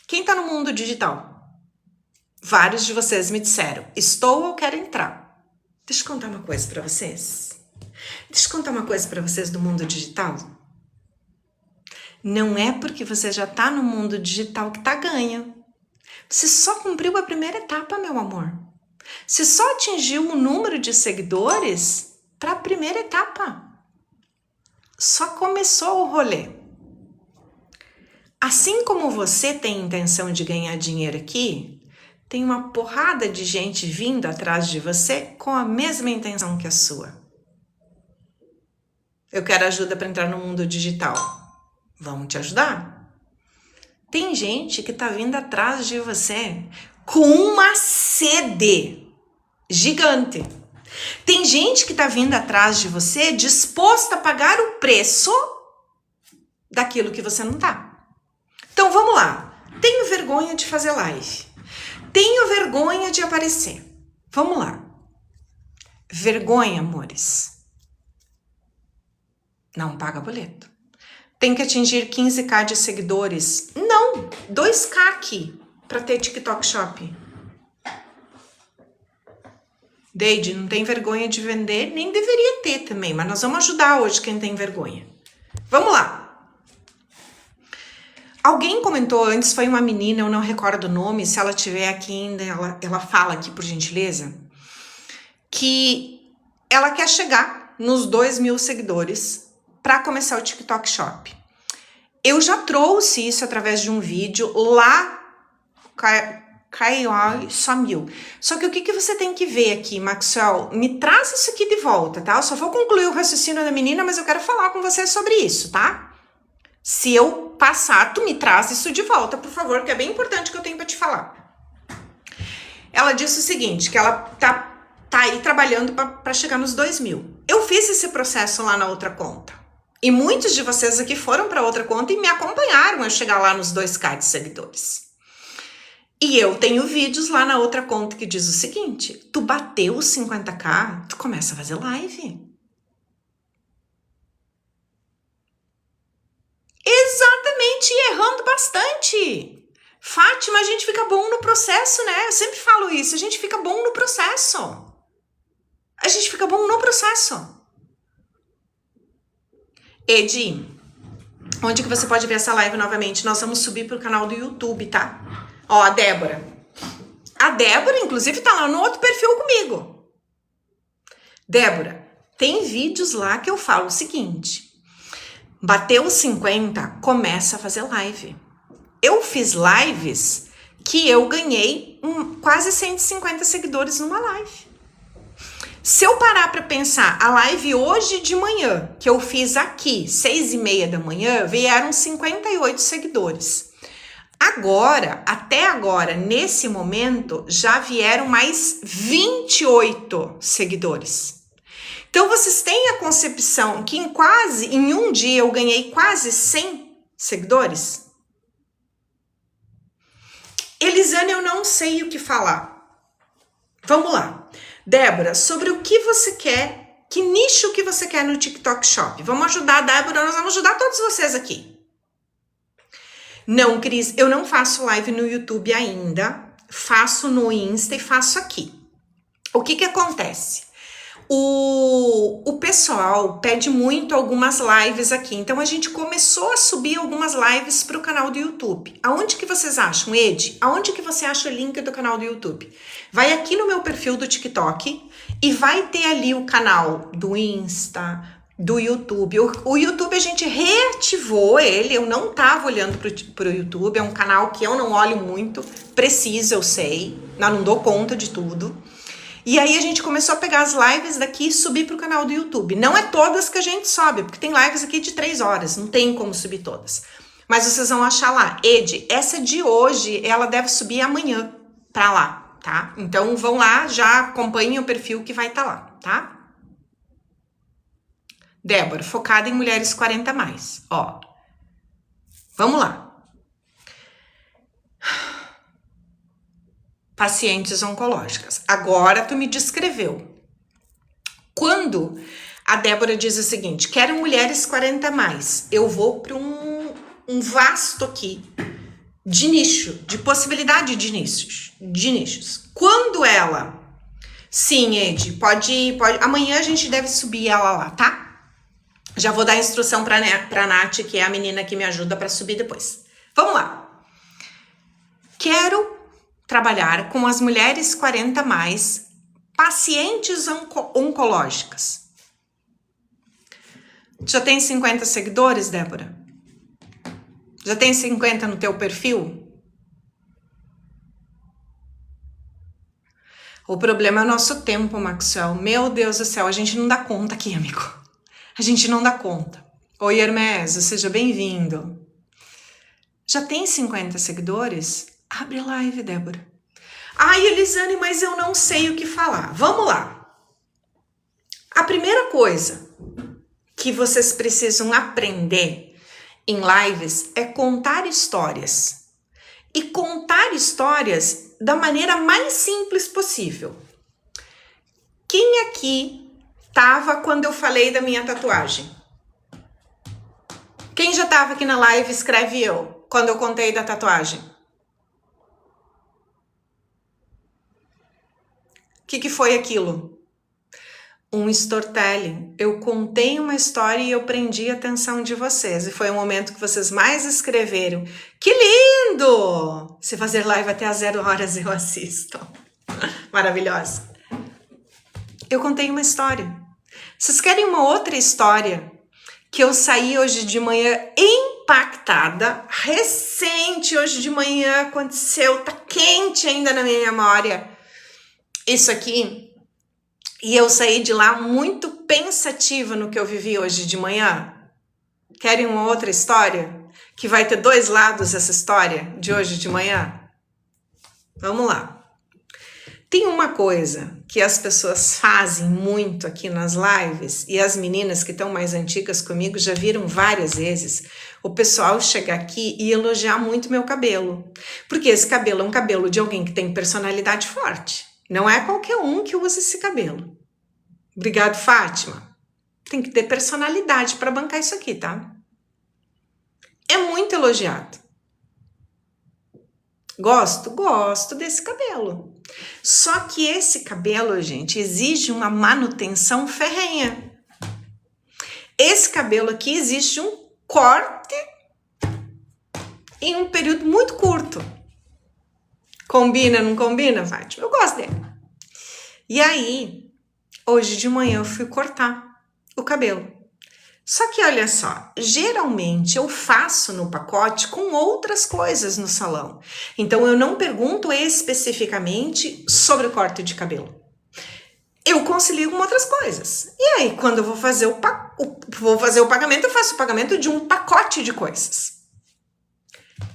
Quem está no mundo digital? Vários de vocês me disseram, estou ou quero entrar. Deixa eu contar uma coisa para vocês. Deixa eu contar uma coisa para vocês do mundo digital. Não é porque você já está no mundo digital que tá ganha. Você só cumpriu a primeira etapa, meu amor. Você só atingiu o número de seguidores para a primeira etapa. Só começou o rolê. Assim como você tem intenção de ganhar dinheiro aqui, tem uma porrada de gente vindo atrás de você com a mesma intenção que a sua. Eu quero ajuda para entrar no mundo digital. Vamos te ajudar? Tem gente que tá vindo atrás de você com uma sede gigante. Tem gente que tá vindo atrás de você disposta a pagar o preço daquilo que você não tá. Então vamos lá. Tenho vergonha de fazer live. Tenho vergonha de aparecer. Vamos lá. Vergonha, amores, não paga boleto. Tem que atingir 15k de seguidores. Não, 2k aqui para ter TikTok Shop. Deide, não tem vergonha de vender? Nem deveria ter também, mas nós vamos ajudar hoje quem tem vergonha. Vamos lá. Alguém comentou antes, foi uma menina, eu não recordo o nome, se ela tiver aqui ainda, ela fala aqui por gentileza, que ela quer chegar nos 2.000 seguidores para começar o TikTok Shop. Eu já trouxe isso através de um vídeo lá, caiu só 1.000. Só que o que você tem que ver aqui, Maxwell? Me traz isso aqui de volta, tá? Eu só vou concluir o raciocínio da menina, mas eu quero falar com você sobre isso, tá? Se eu passar, tu me traz isso de volta, por favor, que é bem importante que eu tenho para te falar. Ela disse o seguinte, que ela tá aí trabalhando para chegar nos 2.000. Eu fiz esse processo lá na outra conta. E muitos de vocês aqui foram para outra conta e me acompanharam a chegar lá nos 2k de seguidores. E eu tenho vídeos lá na outra conta que diz o seguinte, tu bateu os 50k, tu começa a fazer live. Exatamente, e errando bastante. Fátima, a gente fica bom no processo, né? Eu sempre falo isso, a gente fica bom no processo. A gente fica bom no processo. Edi, onde que você pode ver essa live novamente? Nós vamos subir pro canal do YouTube, tá? Ó, a Débora. A Débora, inclusive, tá lá no outro perfil comigo. Débora, tem vídeos lá que eu falo o seguinte. Bateu os 50, começa a fazer live. Eu fiz lives que eu ganhei quase 150 seguidores numa live. Se eu parar para pensar, a live hoje de manhã, que eu fiz aqui, 6h30 da manhã, vieram 58 seguidores. Agora, até agora, nesse momento, já vieram mais 28 seguidores. Então, vocês têm a concepção que em um dia eu ganhei quase 100 seguidores? Elisane, eu não sei o que falar. Vamos lá. Débora, sobre o que você quer, que nicho que você quer no TikTok Shop? Vamos ajudar a Débora, nós vamos ajudar todos vocês aqui. Não, Cris, eu não faço live no YouTube ainda, faço no Insta e faço aqui. O que acontece? O pessoal pede muito algumas lives aqui, então a gente começou a subir algumas lives para o canal do YouTube. Aonde que vocês acham, Ed? Aonde que você acha o link do canal do YouTube? Vai aqui no meu perfil do TikTok e vai ter ali o canal do Insta, do YouTube. O YouTube a gente reativou ele, eu não tava olhando pro YouTube, é um canal que eu não olho muito, preciso, eu sei, não dou conta de tudo. E aí a gente começou a pegar as lives daqui e subir pro canal do YouTube. Não é todas que a gente sobe, porque tem lives aqui de 3 horas, não tem como subir todas. Mas vocês vão achar lá. Ed, essa de hoje, ela deve subir amanhã pra lá, tá? Então vão lá, já acompanhem o perfil que vai estar lá, tá? Débora, focada em mulheres 40 mais. Ó, vamos lá. Pacientes oncológicas. Agora tu me descreveu. Quando a Débora diz o seguinte, quero mulheres 40 mais, eu vou para um vasto aqui de nicho, de possibilidade de nichos. Quando ela, sim, Ed, pode, amanhã a gente deve subir ela lá, tá? Já vou dar a instrução para Nath, que é a menina que me ajuda para subir depois. Vamos lá. Quero trabalhar com as mulheres 40 mais, pacientes oncológicas. Já tem 50 seguidores, Débora? Já tem 50 no teu perfil? O problema é o nosso tempo, Maxwell. Meu Deus do céu, a gente não dá conta aqui, amigo. A gente não dá conta. Oi, Hermes, seja bem-vindo. Já tem 50 seguidores? Abre live, Débora. Ai, Elisane, mas eu não sei o que falar. Vamos lá. A primeira coisa que vocês precisam aprender em lives é contar histórias. E contar histórias da maneira mais simples possível. Quem aqui estava quando eu falei da minha tatuagem? Quem já estava aqui na live, escreve eu, quando eu contei da tatuagem. O que foi aquilo? Um storytelling. Eu contei uma história e eu prendi a atenção de vocês. E foi o momento que vocês mais escreveram. Que lindo! Se fazer live até às 0 horas eu assisto. Maravilhosa. Eu contei uma história. Vocês querem uma outra história? Que eu saí hoje de manhã impactada. Recente, hoje de manhã aconteceu. Tá quente ainda na minha memória. Isso aqui. E eu saí de lá muito pensativa no que eu vivi hoje de manhã. Querem uma outra história? Que vai ter 2 lados essa história de hoje de manhã? Vamos lá. Tem uma coisa que as pessoas fazem muito aqui nas lives, e as meninas que estão mais antigas comigo já viram várias vezes, o pessoal chegar aqui e elogiar muito meu cabelo. Porque esse cabelo é um cabelo de alguém que tem personalidade forte. Não é qualquer um que usa esse cabelo. Obrigado, Fátima. Tem que ter personalidade para bancar isso aqui, tá? É muito elogiado. Gosto desse cabelo. Só que esse cabelo, gente, exige uma manutenção ferrenha. Esse cabelo aqui exige um corte em um período muito curto. Combina, não combina, Fátima? Eu gosto dele. E aí, hoje de manhã eu fui cortar o cabelo. Só que olha só, geralmente eu faço no pacote com outras coisas no salão. Então eu não pergunto especificamente sobre o corte de cabelo. Eu concilio com outras coisas. E aí, quando eu vou fazer o pagamento, eu faço o pagamento de um pacote de coisas.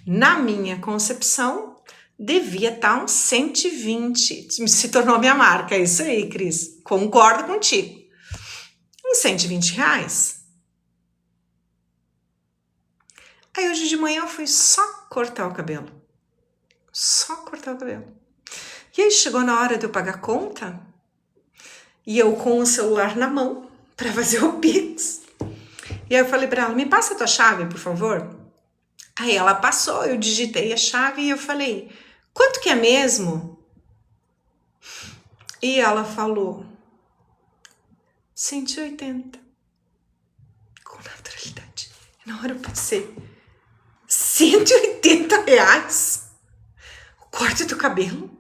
Na minha concepção, devia estar uns 120. Se tornou minha marca, é isso aí, Cris. Concordo contigo. Uns 120 reais. Aí hoje de manhã eu fui só cortar o cabelo. E aí chegou na hora de eu pagar a conta, e eu com o celular na mão para fazer o Pix. E aí eu falei para ela, me passa a tua chave, por favor. Aí ela passou, eu digitei a chave e eu falei, quanto que é mesmo? E ela falou, 180. Com naturalidade. Na hora eu pensei, R$180? O corte do cabelo?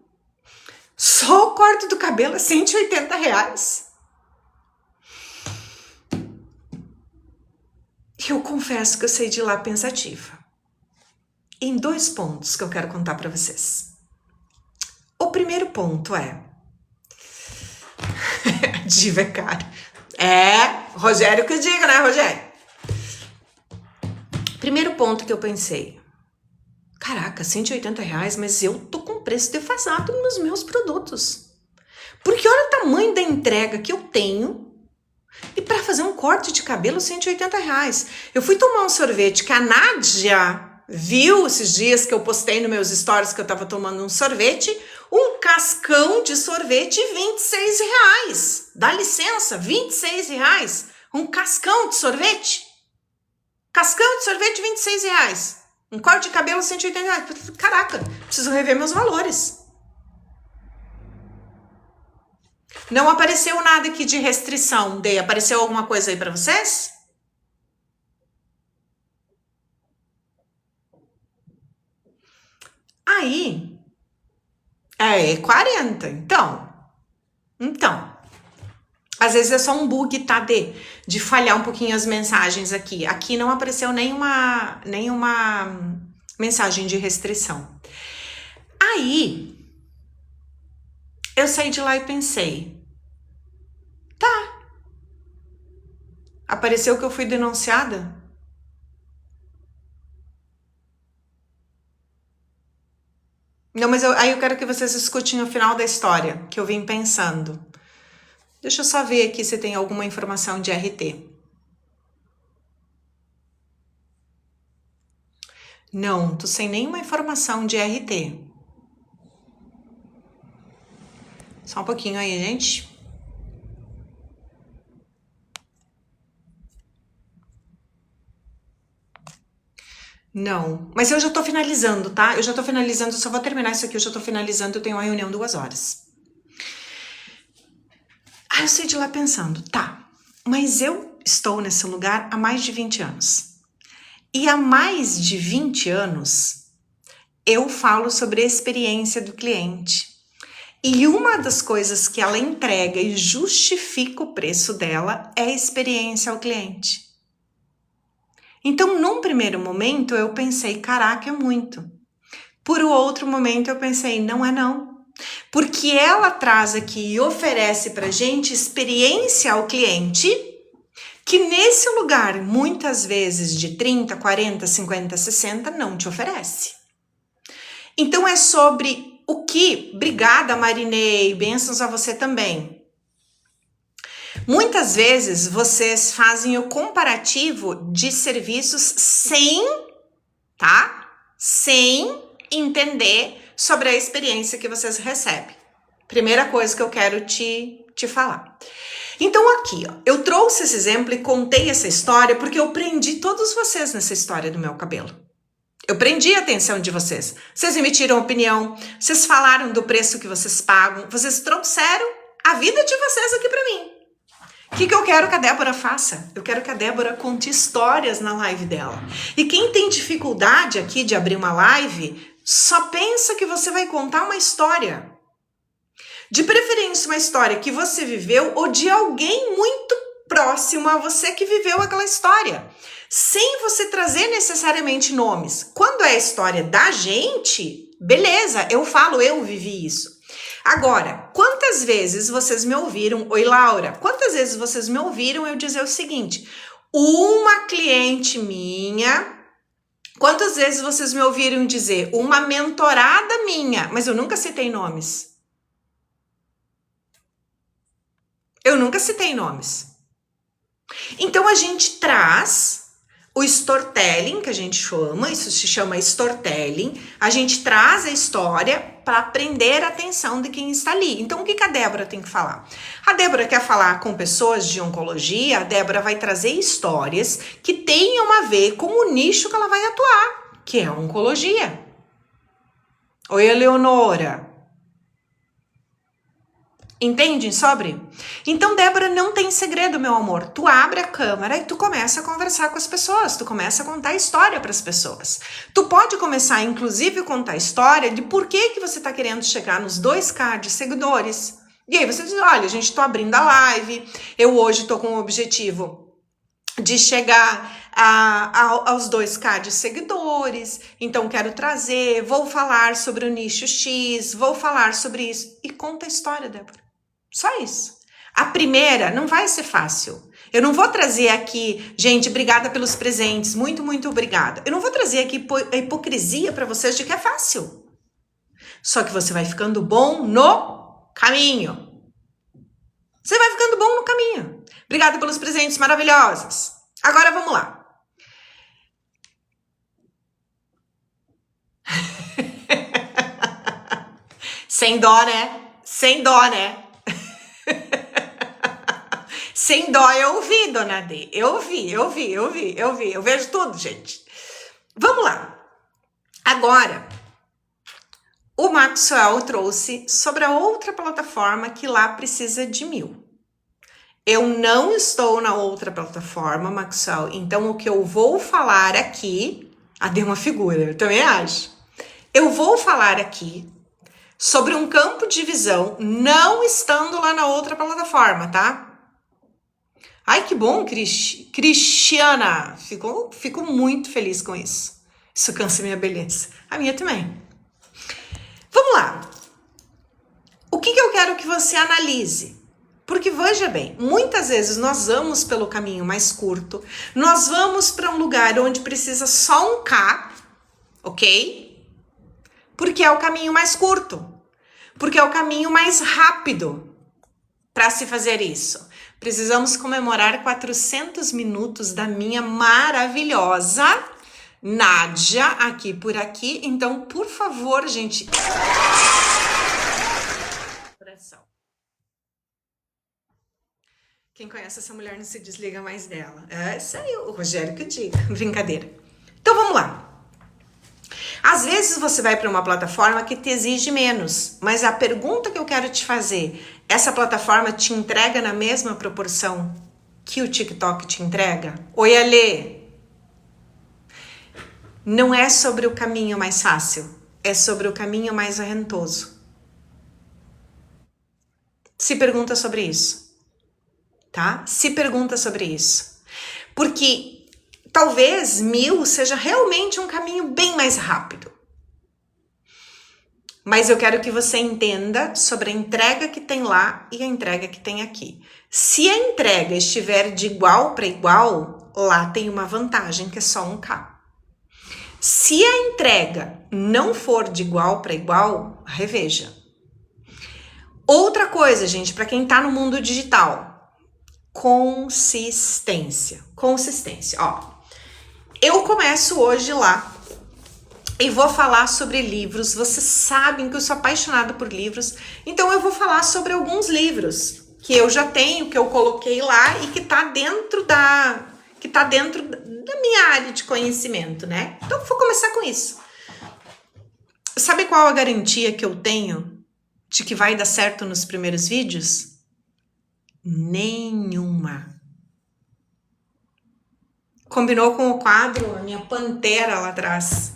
Só o corte do cabelo é R$180. Eu confesso que eu saí de lá pensativa. Em 2 pontos que eu quero contar para vocês. O primeiro ponto é... Diva é caro. Rogério que diga, né, Rogério? Primeiro ponto que eu pensei. Caraca, R$180, mas eu tô com preço defasado nos meus produtos. Porque olha o tamanho da entrega que eu tenho. E para fazer um corte de cabelo, R$180. Eu fui tomar um sorvete que a Nádia viu esses dias que eu postei nos meus stories que eu tava tomando um sorvete. Um cascão de sorvete, R$26. Dá licença, R$26. Um cascão de sorvete. Cascão de sorvete, R$26. Um corte de cabelo, R$180. Caraca, preciso rever meus valores. Não apareceu nada aqui de restrição. Apareceu alguma coisa aí para vocês? Aí, 40. Então, às vezes é só um bug, tá? De falhar um pouquinho as mensagens aqui. Aqui não apareceu nenhuma mensagem de restrição. Aí, eu saí de lá e pensei, tá. Apareceu que eu fui denunciada? Não, mas aí eu quero que vocês escutem o final da história, que eu vim pensando. Deixa eu só ver aqui se tem alguma informação de RT. Não, tô sem nenhuma informação de RT. Só um pouquinho aí, gente. Não, mas eu já tô finalizando, tá? Eu já tô finalizando, só vou terminar isso aqui, eu já tô finalizando, eu tenho uma reunião 2 horas. Aí eu saí de lá pensando, tá, mas eu estou nesse lugar há mais de 20 anos. E há mais de 20 anos, eu falo sobre a experiência do cliente. E uma das coisas que ela entrega e justifica o preço dela é a experiência ao cliente. Então, num primeiro momento, eu pensei, caraca, é muito. Por outro momento, eu pensei, não é não. Porque ela traz aqui e oferece pra gente experiência ao cliente, que nesse lugar, muitas vezes de 30, 40, 50, 60, não te oferece. Então, é sobre o que... Obrigada, Marinei, bênçãos a você também. Muitas vezes vocês fazem o comparativo de serviços sem entender sobre a experiência que vocês recebem. Primeira coisa que eu quero te falar. Então aqui, ó, eu trouxe esse exemplo e contei essa história porque eu prendi todos vocês nessa história do meu cabelo. Eu prendi a atenção de vocês. Vocês emitiram opinião, vocês falaram do preço que vocês pagam, vocês trouxeram a vida de vocês aqui para mim. O que eu quero que a Débora faça? Eu quero que a Débora conte histórias na live dela. E quem tem dificuldade aqui de abrir uma live, só pensa que você vai contar uma história. De preferência uma história que você viveu ou de alguém muito próximo a você que viveu aquela história. Sem você trazer necessariamente nomes. Quando é a história da gente, beleza, eu falo, eu vivi isso. Agora, quantas vezes vocês me ouviram, oi Laura, quantas vezes vocês me ouviram eu dizer o seguinte, uma cliente minha, quantas vezes vocês me ouviram dizer, uma mentorada minha, mas eu nunca citei nomes. Eu nunca citei nomes. Então a gente traz o storytelling, que a gente chama, isso se chama storytelling, a gente traz a história para prender a atenção de quem está ali. Então, o que a Débora tem que falar? A Débora quer falar com pessoas de oncologia, a Débora vai trazer histórias que tenham a ver com o nicho que ela vai atuar, que é a oncologia. Oi, Eleonora. Entendem sobre? Então, Débora, não tem segredo, meu amor. Tu abre a câmera e tu começa a conversar com as pessoas, tu começa a contar história para as pessoas. Tu pode começar, inclusive, a contar história de por que você está querendo chegar nos 2K de seguidores. E aí você diz, olha, a gente tá abrindo a live, eu hoje tô com o objetivo de chegar aos 2K de seguidores, então quero trazer, vou falar sobre o nicho X, vou falar sobre isso. E conta a história, Débora. Só isso. A primeira não vai ser fácil. Eu não vou trazer aqui, gente, obrigada pelos presentes, muito, muito obrigada. Eu não vou trazer aqui a hipocrisia para vocês de que é fácil. Só que você vai ficando bom no caminho. Você vai ficando bom no caminho. Obrigada pelos presentes maravilhosos. Agora vamos lá. Sem dó, né? Sem dó, né? Sem dó, eu ouvi, dona D. Eu vi. Eu vejo tudo, gente. Vamos lá. Agora, o Maxwell trouxe sobre a outra plataforma que lá precisa de 1000. Eu não estou na outra plataforma, Maxwell, então o que eu vou falar aqui... deu uma figura, eu também acho. Eu vou falar aqui sobre um campo de visão não estando lá na outra plataforma, tá? Ai, que bom, Cristiana. Fico muito feliz com isso. Isso cansa minha beleza. A minha também. Vamos lá. O que eu quero que você analise? Porque, veja bem, muitas vezes nós vamos pelo caminho mais curto, nós vamos para um lugar onde precisa só um K, ok? Porque é o caminho mais curto. Porque é o caminho mais rápido para se fazer isso. Precisamos comemorar 400 minutos da minha maravilhosa Nádia aqui por aqui. Então, por favor, gente... Quem conhece essa mulher não se desliga mais dela. É isso aí, o Rogério que eu digo. Brincadeira. Então, vamos lá. Às vezes você vai para uma plataforma que te exige menos, mas a pergunta que eu quero te fazer, essa plataforma te entrega na mesma proporção que o TikTok te entrega? Oi, Alê! Não é sobre o caminho mais fácil, é sobre o caminho mais rentoso. Se pergunta sobre isso, tá? Se pergunta sobre isso. Porque... talvez 1000 seja realmente um caminho bem mais rápido. Mas eu quero que você entenda sobre a entrega que tem lá e a entrega que tem aqui. Se a entrega estiver de igual para igual, lá tem uma vantagem que é só um K. Se a entrega não for de igual para igual, reveja. Outra coisa, gente, para quem está no mundo digital, consistência. Consistência, ó. Eu começo hoje lá e vou falar sobre livros. Vocês sabem que eu sou apaixonada por livros, então eu vou falar sobre alguns livros que eu já tenho, que eu coloquei lá e que tá dentro da minha área de conhecimento, né? Então vou começar com isso. Sabe qual a garantia que eu tenho de que vai dar certo nos primeiros vídeos? Nenhuma. Combinou com o quadro, a minha pantera lá atrás.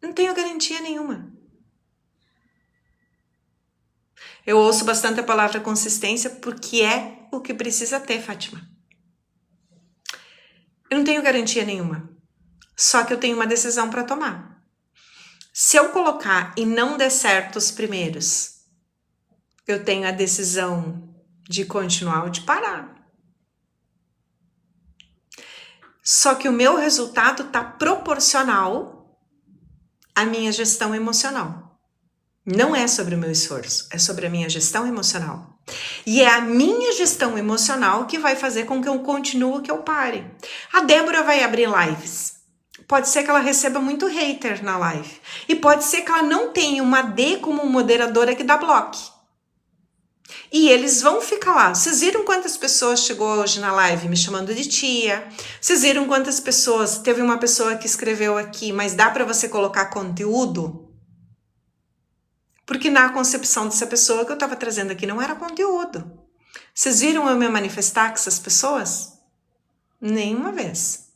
Não tenho garantia nenhuma. Eu ouço bastante a palavra consistência porque é o que precisa ter, Fátima. Eu não tenho garantia nenhuma. Só que eu tenho uma decisão para tomar. Se eu colocar e não der certo os primeiros, eu tenho a decisão de continuar ou de parar. Só que o meu resultado está proporcional à minha gestão emocional. Não é sobre o meu esforço, é sobre a minha gestão emocional. E é a minha gestão emocional que vai fazer com que eu continue, que eu pare. A Débora vai abrir lives. Pode ser que ela receba muito hater na live. E pode ser que ela não tenha uma D como moderadora que dá bloco. E eles vão ficar lá. Vocês viram quantas pessoas chegou hoje na live me chamando de tia? Vocês viram quantas pessoas? Teve uma pessoa que escreveu aqui, mas dá para você colocar conteúdo? Porque na concepção dessa pessoa que eu estava trazendo aqui não era conteúdo. Vocês viram eu me manifestar com essas pessoas? Nenhuma vez.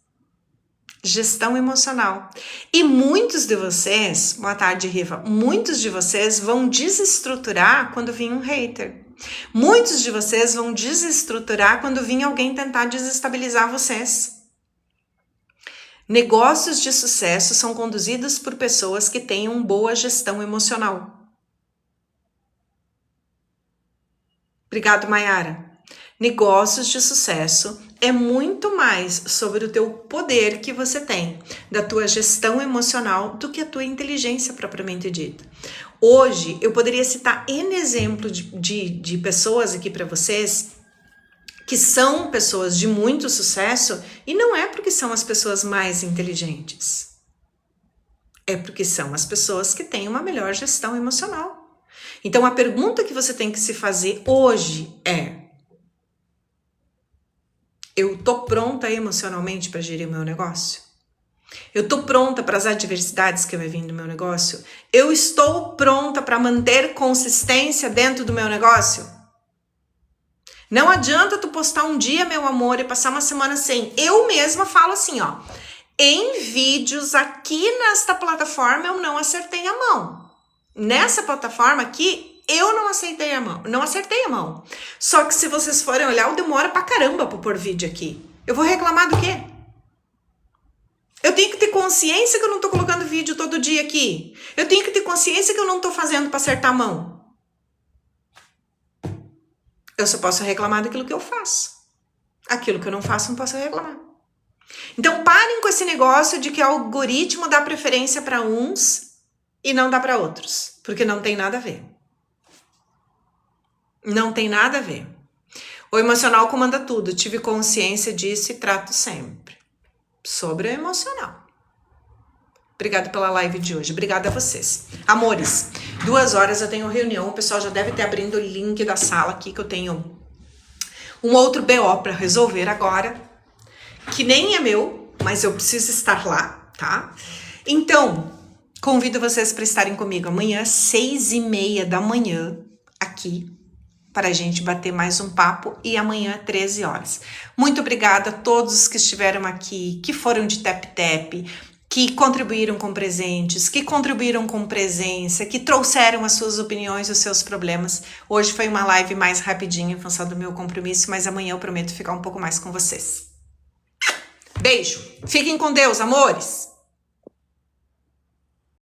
Gestão emocional. E muitos de vocês, boa tarde, Riva, muitos de vocês vão desestruturar quando vir um hater. Muitos de vocês vão desestruturar quando vir alguém tentar desestabilizar vocês. Negócios de sucesso são conduzidos por pessoas que tenham boa gestão emocional. Obrigado, Mayara. Negócios de sucesso é muito mais sobre o teu poder que você tem, da tua gestão emocional, do que a tua inteligência propriamente dita. Hoje, eu poderia citar N exemplo de pessoas aqui para vocês, que são pessoas de muito sucesso, e não é porque são as pessoas mais inteligentes. É porque são as pessoas que têm uma melhor gestão emocional. Então, a pergunta que você tem que se fazer hoje é: eu tô pronta emocionalmente para gerir o meu negócio? Eu tô pronta para as adversidades que vai vir do meu negócio? Eu estou pronta para manter consistência dentro do meu negócio? Não adianta tu postar um dia, meu amor, e passar uma semana sem. Eu mesma falo assim, ó. Em vídeos aqui nesta plataforma eu não acertei a mão. Nessa plataforma aqui eu não acertei a mão. Só que se vocês forem olhar, eu demoro pra caramba pra pôr vídeo aqui. Eu vou reclamar do quê? Eu tenho que ter consciência que eu não tô colocando vídeo todo dia aqui. Eu tenho que ter consciência que eu não tô fazendo pra acertar a mão. Eu só posso reclamar daquilo que eu faço. Aquilo que eu não faço, não posso reclamar. Então parem com esse negócio de que o algoritmo dá preferência para uns e não dá para outros. Porque não tem nada a ver. Não tem nada a ver. O emocional comanda tudo. Tive consciência disso e trato sempre. Sobre o emocional. Obrigada pela live de hoje. Obrigada a vocês. Amores, 2 horas eu tenho reunião. O pessoal já deve ter abrindo o link da sala aqui, que eu tenho um outro BO para resolver agora, que nem é meu, mas eu preciso estar lá, tá? Então, convido vocês para estarem comigo amanhã, 6h30 da manhã, aqui, para a gente bater mais um papo, e amanhã, 13 horas. Muito obrigada a todos que estiveram aqui, que foram de tap-tap, que contribuíram com presentes, que contribuíram com presença, que trouxeram as suas opiniões, os seus problemas. Hoje foi uma live mais rapidinha, em função do meu compromisso, mas amanhã eu prometo ficar um pouco mais com vocês. Beijo! Fiquem com Deus, amores!